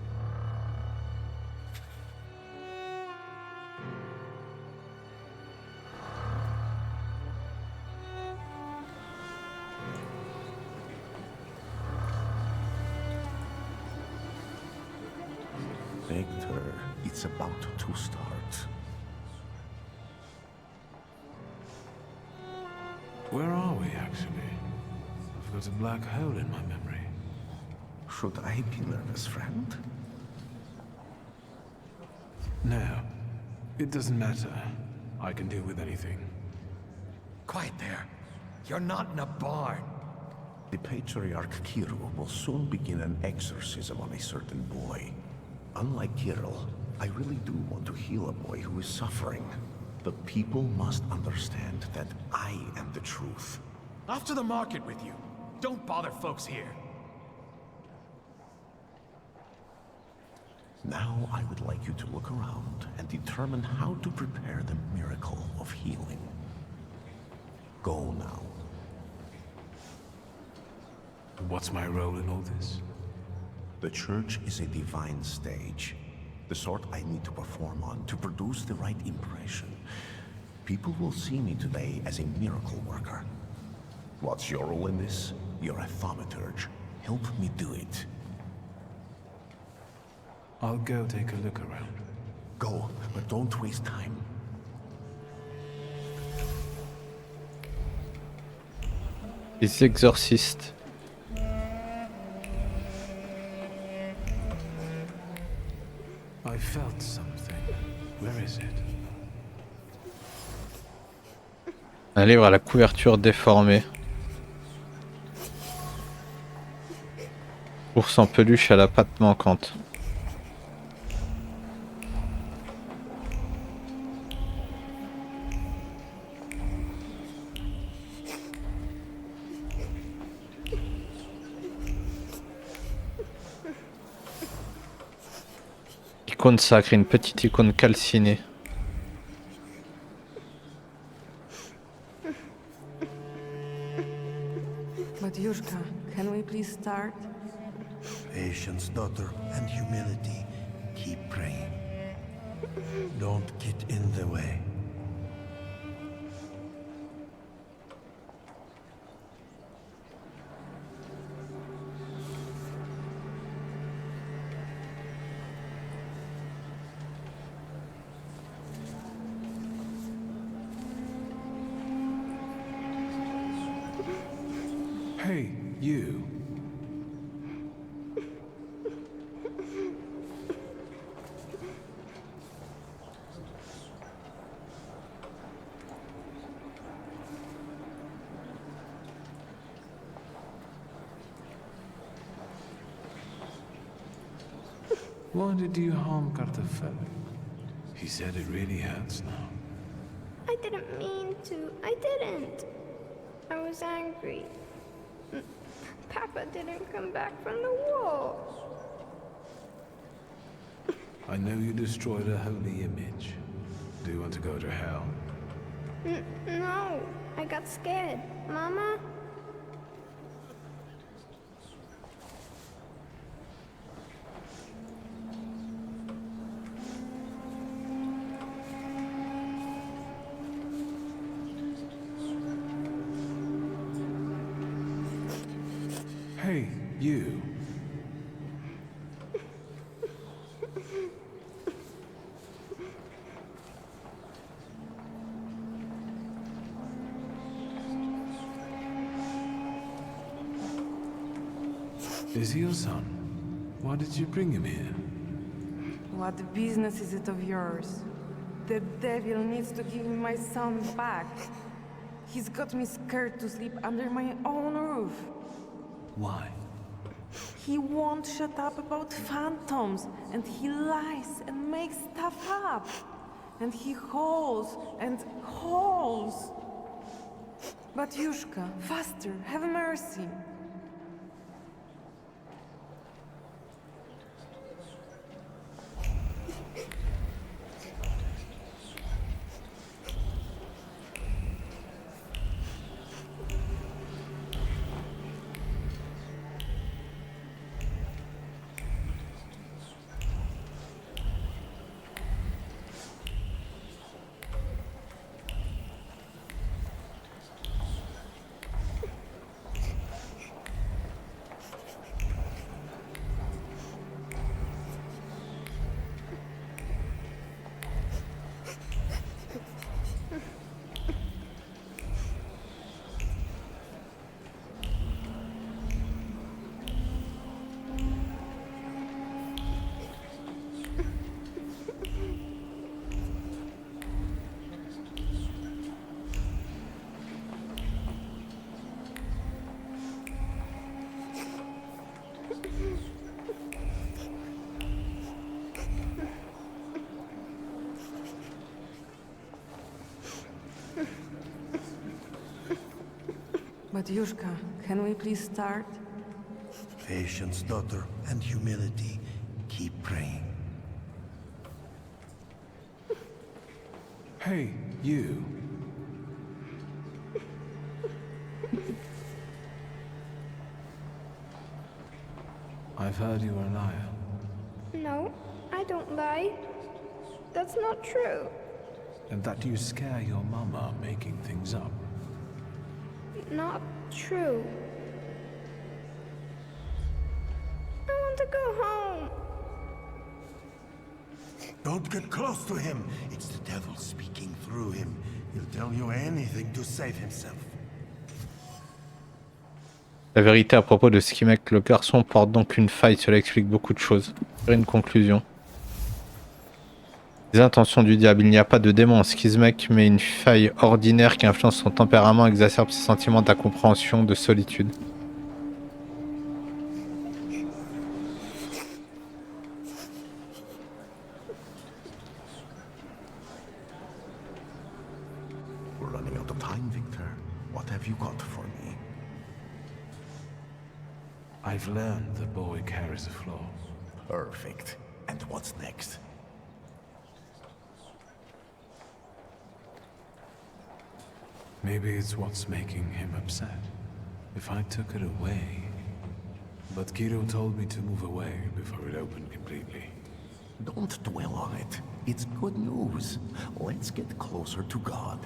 Victor, it's about to start. Where are we, actually? I've got a black hole in my memory. Should I be nervous, friend? No. It doesn't matter. I can deal with anything. Quiet there. You're not in a barn. The Patriarch Kirill will soon begin an exorcism on a certain boy. Unlike Kirill, I really do want to heal a boy who is suffering. The people must understand that I am the truth. Off to the market with you. Don't bother folks here. Now I would like you to look around and determine how to prepare the miracle of healing. Go now. What's my role in all this? The church is a divine stage. The sort I need to perform on to produce the right impression. People will see me today as a miracle worker. What's your role in this? You're a thaumaturge. Help me do it. I'll go take a look around. Go, but don't waste time. Les exorcistes. I felt something. Where is it? Un livre à la couverture déformée. Ours en peluche à la patte manquante. Icône sacrée, une petite icône calcinée. Matyushka, can we please start? Patience, daughter, and humility. Keep praying. Don't get in the way. Hey, you. Why did you harm Kartafel? He said it really hurts now. I didn't mean to. I didn't. I was angry. Papa didn't come back from the war. I know you destroyed a holy image. Do you want to go to hell? No, I got scared. Mama? Hey, you. Is he your son? Why did you bring him here? What business is it of yours? The devil needs to give me my son back. He's got me scared to sleep under my own roof. Why? He won't shut up about phantoms, and he lies and makes stuff up. And he calls and calls. Batyushka, faster, have mercy. Batyushka, can we please start? Patience, daughter, and humility. Keep praying. Hey, you. I've heard you were a liar. No, I don't lie. That's not true. And that you scare your mama making things up. Not true. I want to go home. Don't get close to him. It's the devil speaking through him. He'll tell you anything to save himself. La vérité à propos de Skimek, le garçon porte donc une faille, cela explique beaucoup de choses. Faire une conclusion. Les intentions du diable, il n'y a pas de démon en Skimek, mais une faille ordinaire qui influence son tempérament, exacerbe ses sentiments d'incompréhension, de solitude. I've learned the boy carries a flaw. Perfect. And what's next? Maybe it's what's making him upset. If I took it away... But Kiro told me to move away before it opened completely. Don't dwell on it. It's good news. Let's get closer to God.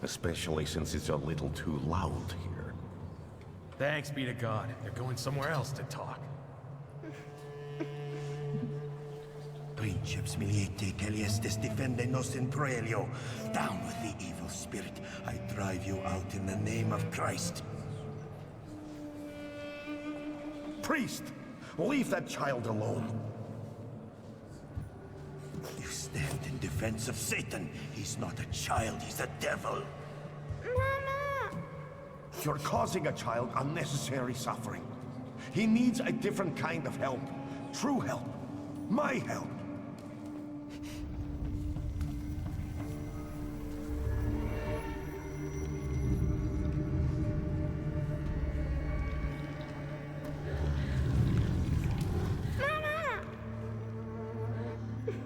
Especially since it's a little too loud here. Thanks be to God. They're going somewhere else to talk. Princeps miliete caliestes defendenos in proelio. Down with the evil spirit. I drive you out in the name of Christ. Priest! Leave that child alone. You stand in defense of Satan. He's not a child, he's a devil. Mama! You're causing a child unnecessary suffering. He needs a different kind of help. True help. My help.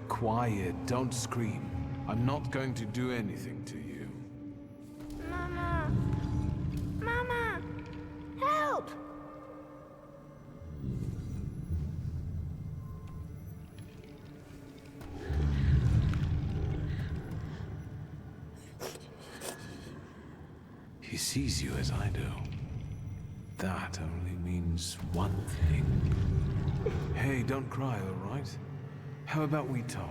Quiet, don't scream. I'm not going to do anything to you. Mama! Mama! Help! He sees you as I do. That only means one thing. Hey, don't cry, all right? How about we talk?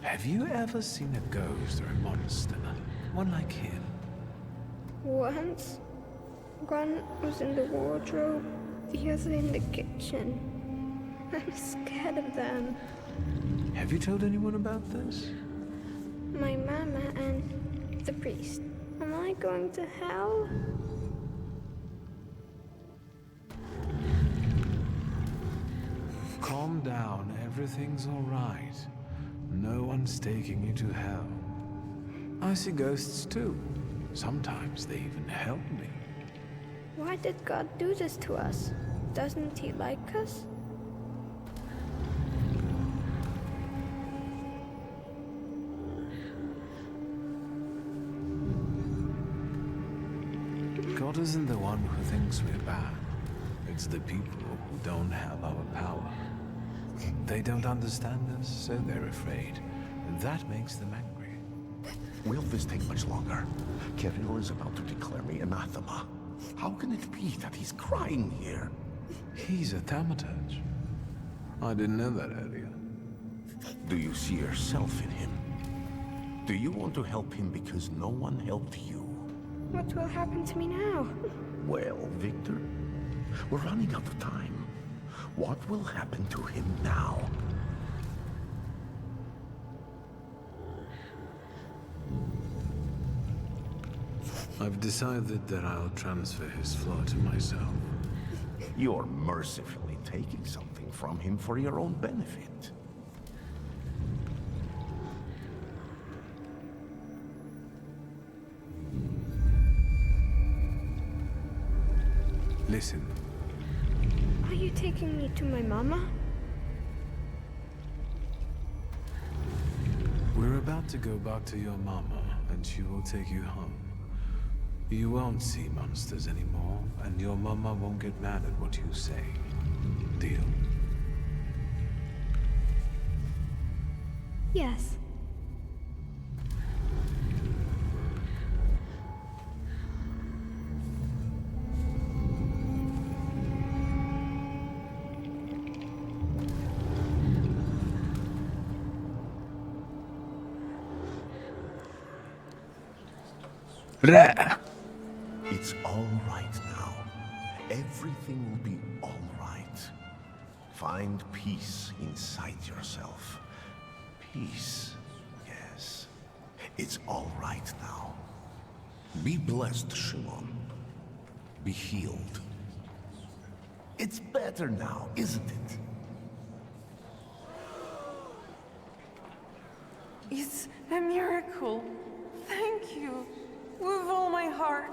Have you ever seen a ghost or a monster? One like him? Once, one was in the wardrobe, the other in the kitchen. I'm scared of them. Have you told anyone about this? My mama and the priest. Am I going to hell? Calm down, everything's all right. No one's taking you to hell. I see ghosts too. Sometimes they even help me. Why did God do this to us? Doesn't he like us? God isn't the one who thinks we're bad. It's the people who don't have our power. They don't understand us, so they're afraid. And that makes them angry. Will this take much longer? Kirill is about to declare me anathema. How can it be that he's crying here? He's a Thaumaturge. I didn't know that earlier. Do you see yourself in him? Do you want to help him because no one helped you? What will happen to me now? Well, Victor, we're running out of time. What will happen to him now? I've decided that I'll transfer his flaw to myself. You're mercifully taking something from him for your own benefit. Listen. Are you taking me to my mama? We're about to go back to your mama, and she will take you home. You won't see monsters anymore, and your mama won't get mad at what you say. Deal? Yes. It's all right now. Everything will be all right. Find peace inside yourself. Peace, yes. It's all right now. Be blessed, Shimon. Be healed. It's better now, isn't it? It's a miracle. Thank you. With all my heart.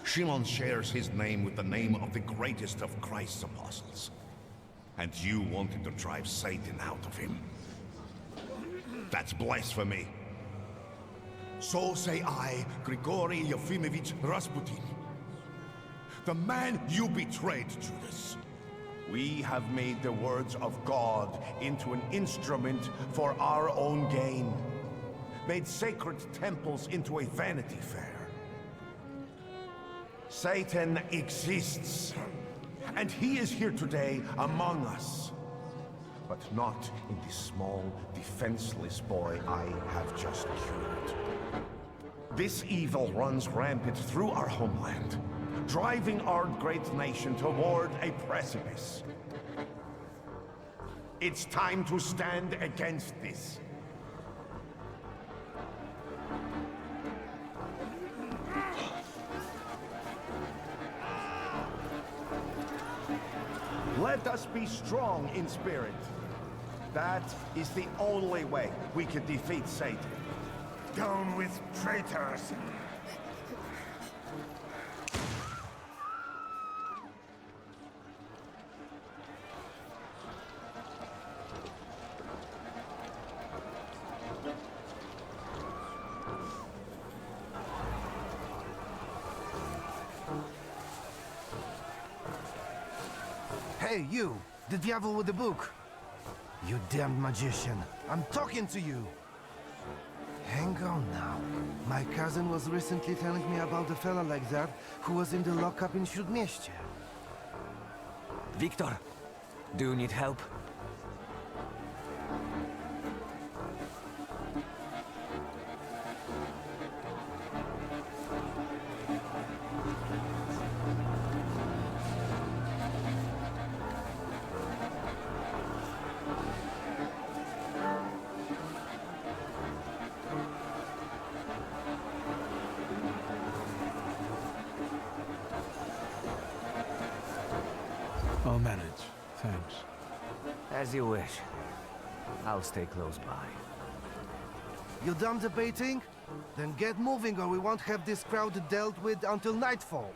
Shimon shares his name with the name of the greatest of Christ's apostles. And you wanted to drive Satan out of him. That's blasphemy. So say I, Grigory Yefimovich Rasputin. The man you betrayed, Judas. We have made the words of God into an instrument for our own gain. Made sacred temples into a vanity fair. Satan exists, and he is here today among us. But not in the small, defenseless boy I have just cured. This evil runs rampant through our homeland, driving our great nation toward a precipice. It's time to stand against this. Let us be strong in spirit. That is the only way we can defeat Satan. Down with traitors! Hey, you! The devil with the book! You damned magician! I'm talking to you! Hang on now. My cousin was recently telling me about a fella like that who was in the lockup in Śródmieście. Victor, do you need help? I'll manage. Thanks. As you wish. I'll stay close by. You done debating? Then get moving or we won't have this crowd dealt with until nightfall.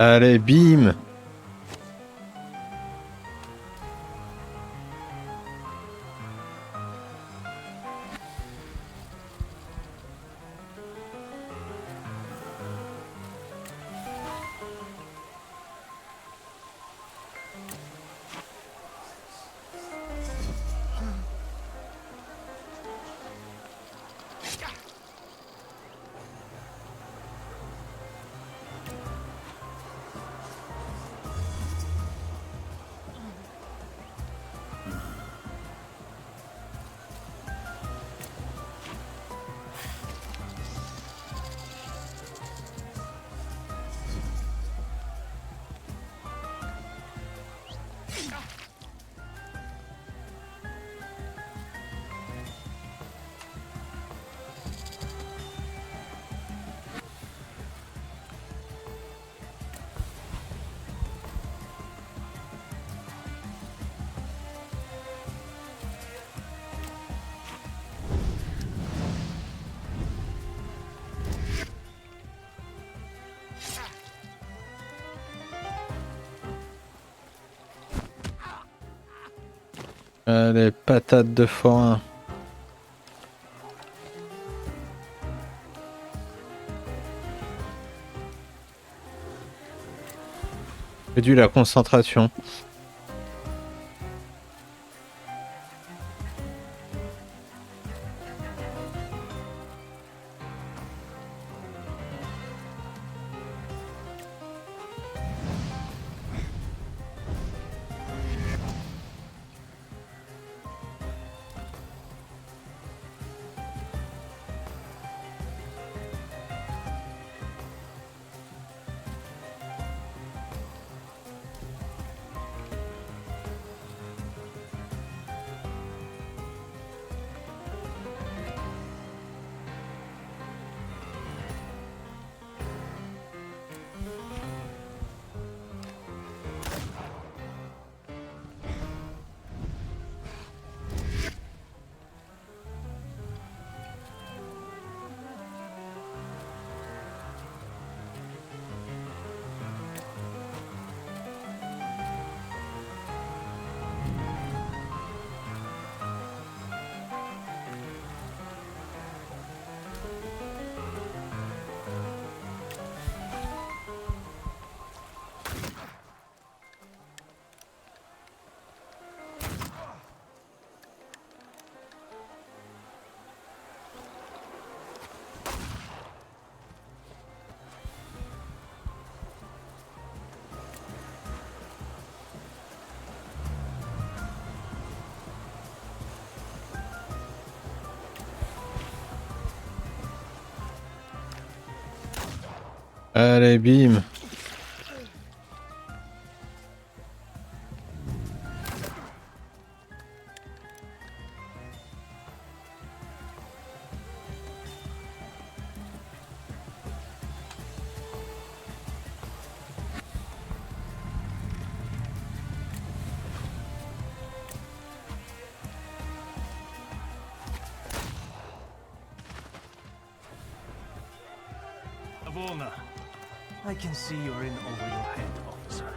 Allez, bim! Les patates de forain. Réduit la concentration. Allez, bim. Avolna, I can see you're in over your head, officer.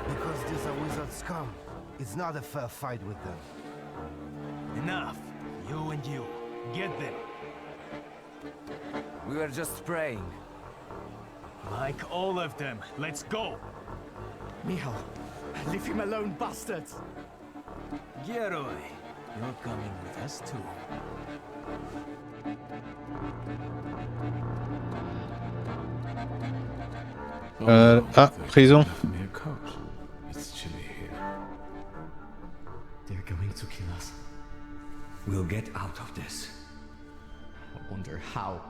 Because these are wizard scum. It's not a fair fight with them. Enough! You and you. Get them. We were just praying. Like all of them. Let's go! Michal, leave him alone, bastards! Geroy, you're coming with us too. Prison. It's chilly here. They're going to kill us. We'll get out of this. I wonder how.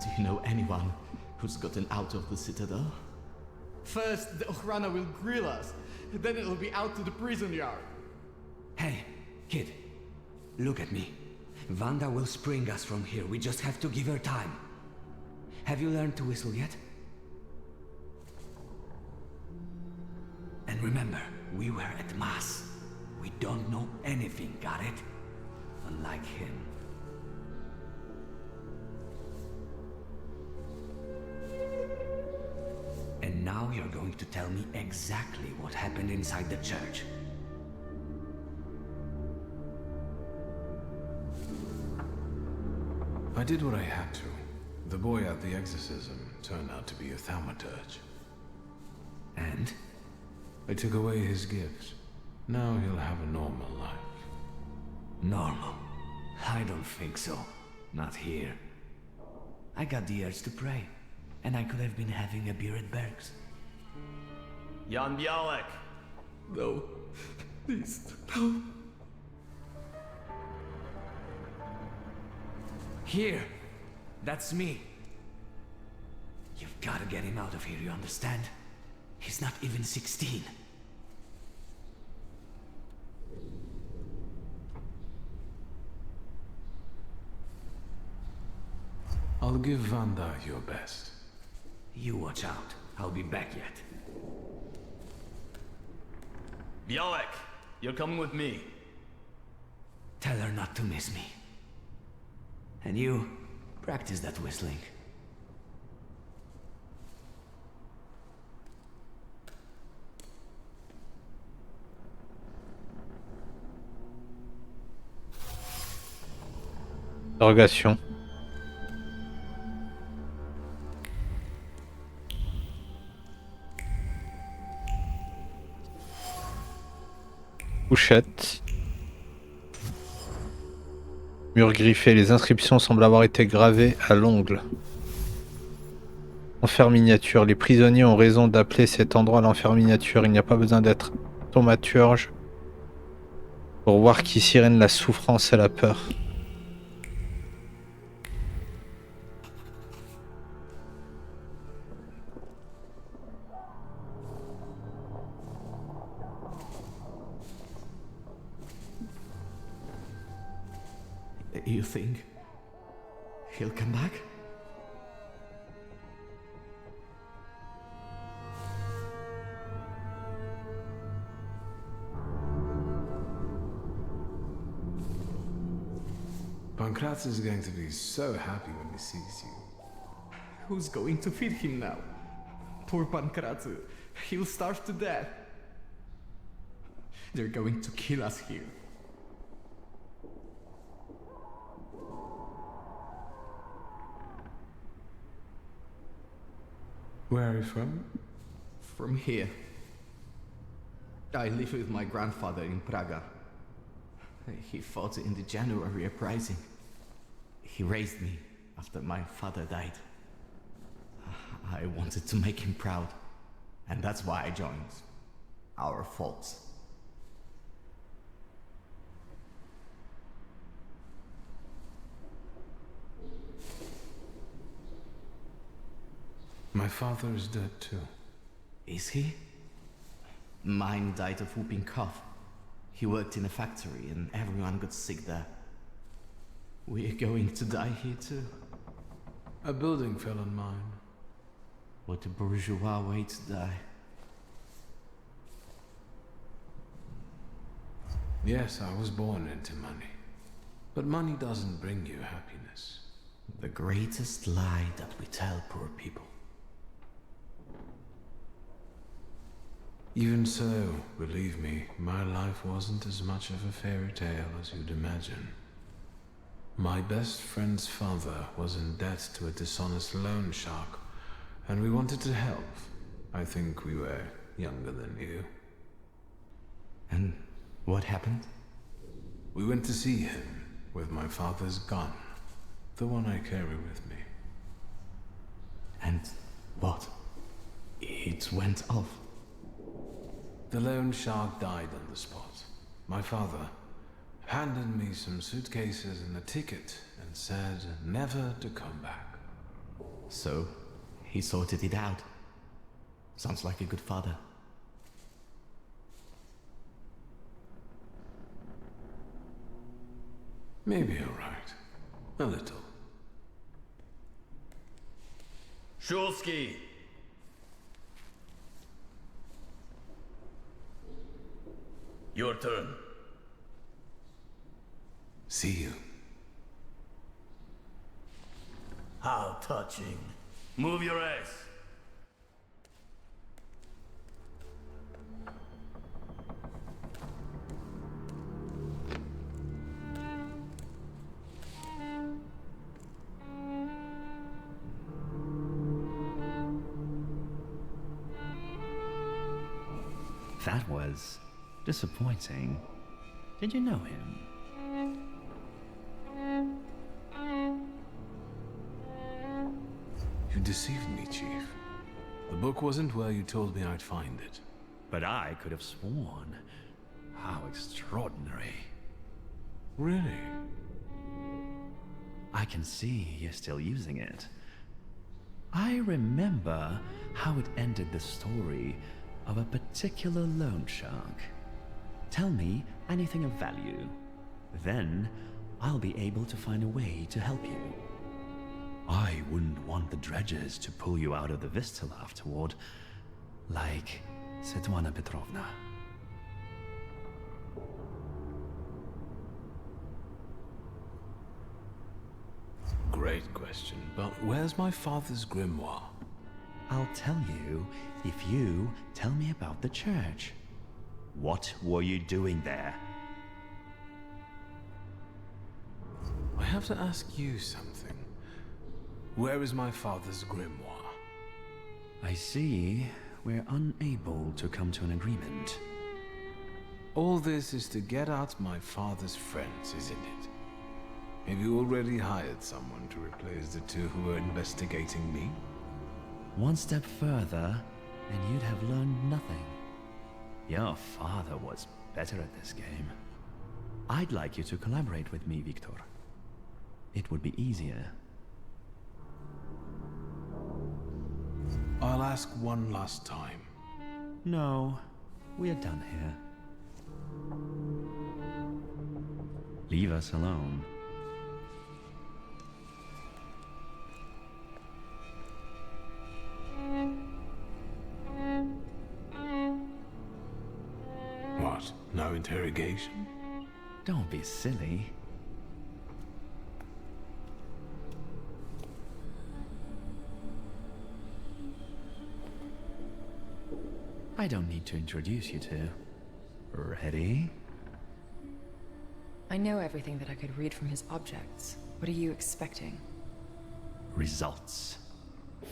Do you know anyone who's gotten out of the Citadel? First, the Ochrana will grill us. Then it'll be out to the prison yard. Hey, kid. Look at me. Vanda will spring us from here. We just have to give her time. Have you learned to whistle yet? And remember, we were at Mass. We don't know anything, got it? Unlike him. And now you're going to tell me exactly what happened inside the church. I did what I had to. The boy at the exorcism turned out to be a Thaumaturge. And? I took away his gifts. Now he'll have a normal life. Normal? I don't think so. Not here. I got the urge to pray, and I could have been having a beer at Berg's. Jan Bialek! No. Please, no. Here. That's me. You've got to get him out of here, you understand? He's not even 16. I'll give Vanda your best. You watch out. I'll be back yet. Bialek, you're coming with me. Tell her not to miss me. And you, practice that whistling. Interrogation. Couchette. Mur griffé, les inscriptions semblent avoir été gravées à l'ongle. Enfer miniature, les prisonniers ont raison d'appeler cet endroit l'enfer miniature. Il n'y a pas besoin d'être thaumaturge pour voir qu'ici règne la souffrance et la peur. You think he'll come back? Pankratz is going to be so happy when he sees you. Who's going to feed him now? Poor Pankratz. He'll starve to death. They're going to kill us here. Where are you from? From here. I live with my grandfather in Praga. He fought in the January uprising. He raised me after my father died. I wanted to make him proud, and that's why I joined our folks. My father is dead too. Is he? Mine died of whooping cough. He worked in a factory and everyone got sick there. We're going to die here too. A building fell on mine. What a bourgeois way to die. Yes, I was born into money. But money doesn't bring you happiness. The greatest lie that we tell poor people. Even so, believe me, my life wasn't as much of a fairy tale as you'd imagine. My best friend's father was in debt to a dishonest loan shark, and we wanted to help. I think we were younger than you. And what happened? We went to see him with my father's gun, the one I carry with me. And what? It went off. The loan shark died on the spot. My father handed me some suitcases and a ticket and said never to come back. So, he sorted it out. Sounds like a good father. Maybe you're right. A little. Shulsky! Your turn. See you. How touching. Move your ass. That was disappointing. Did you know him? You deceived me, Chief. The book wasn't where you told me I'd find it. But I could have sworn. How extraordinary. Really? I can see you're still using it. I remember how it ended the story of a particular loan shark. Tell me anything of value. Then I'll be able to find a way to help you. I wouldn't want the dredgers to pull you out of the Vistula afterward, like Svetlana Petrovna. Great question, but where's my father's grimoire? I'll tell you if you tell me about the church. What were you doing there? I have to ask you something. Where is my father's grimoire? I see we're unable to come to an agreement. All this is to get at my father's friends, isn't it? Have you already hired someone to replace the two who are investigating me? One step further, and you'd have learned nothing. Your father was better at this game. I'd like you to collaborate with me, Victor. It would be easier. I'll ask one last time. No, we're done here. Leave us alone. What? No interrogation? Don't be silly. I don't need to introduce you two. Ready? I know everything that I could read from his objects. What are you expecting? Results.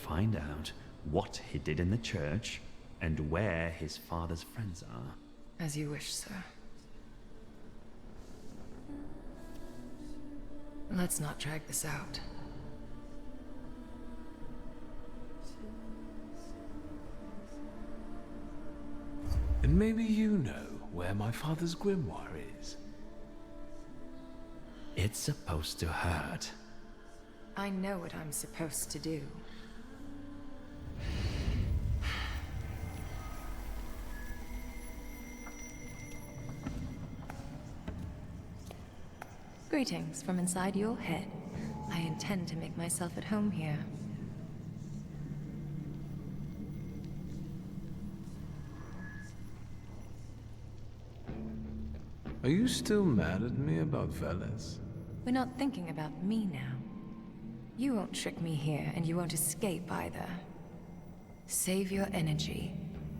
Find out what he did in the church and where his father's friends are. As you wish, sir. Let's not drag this out. And maybe you know where my father's grimoire is. It's supposed to hurt. I know what I'm supposed to do. Greetings from inside your head. I intend to make myself at home here. Are you still mad at me about Veles? We're not thinking about me now. You won't trick me here, and you won't escape either. Save your energy.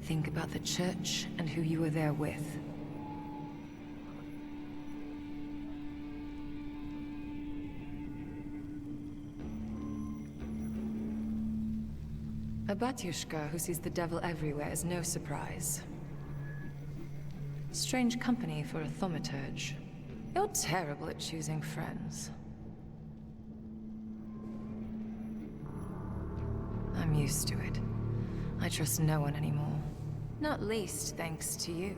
Think about the church and who you were there with. A Batyushka who sees the devil everywhere is no surprise. Strange company for a Thaumaturge. You're terrible at choosing friends. I'm used to it. I trust no one anymore. Not least thanks to you.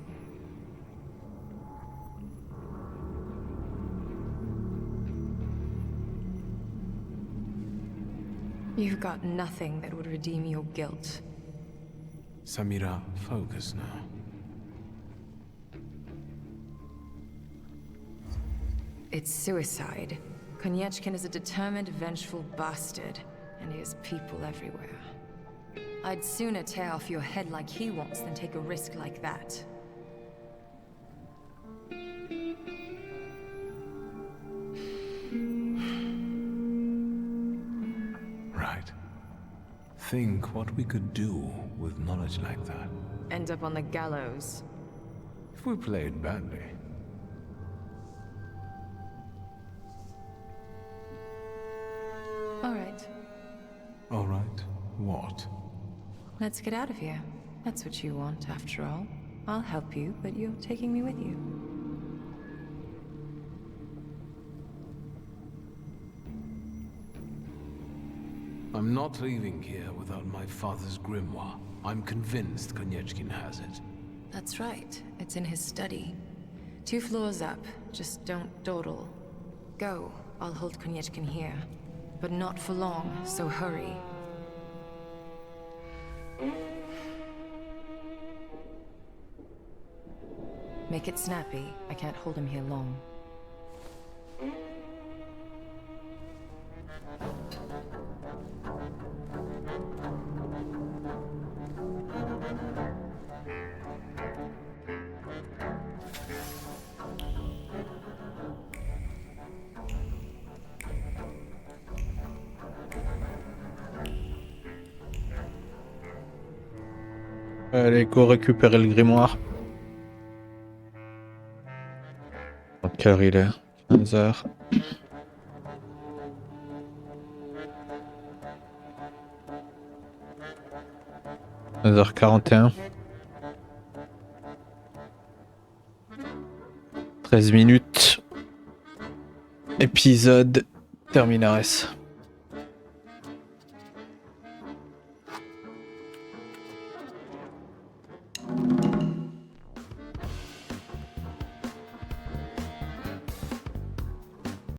You've got nothing that would redeem your guilt. Samira, focus now. It's suicide. Konyechkin is a determined, vengeful bastard, and he has people everywhere. I'd sooner tear off your head like he wants than take a risk like that. Right. Think what we could do with knowledge like that. End up on the gallows. If we play it badly. All right. All right. What? Let's get out of here. That's what you want, after all. I'll help you, but you're taking me with you. I'm not leaving here without my father's grimoire. I'm convinced Konyechkin has it. That's right. It's in his study. 2 floors up. Just don't dawdle. Go. I'll hold Konyechkin here. But not for long, so hurry. Make it snappy. I can't hold him here long. Allez, go récupérer le grimoire. Quelle heure il est? 15h. 9h41. 13 minutes. Épisode Terminares.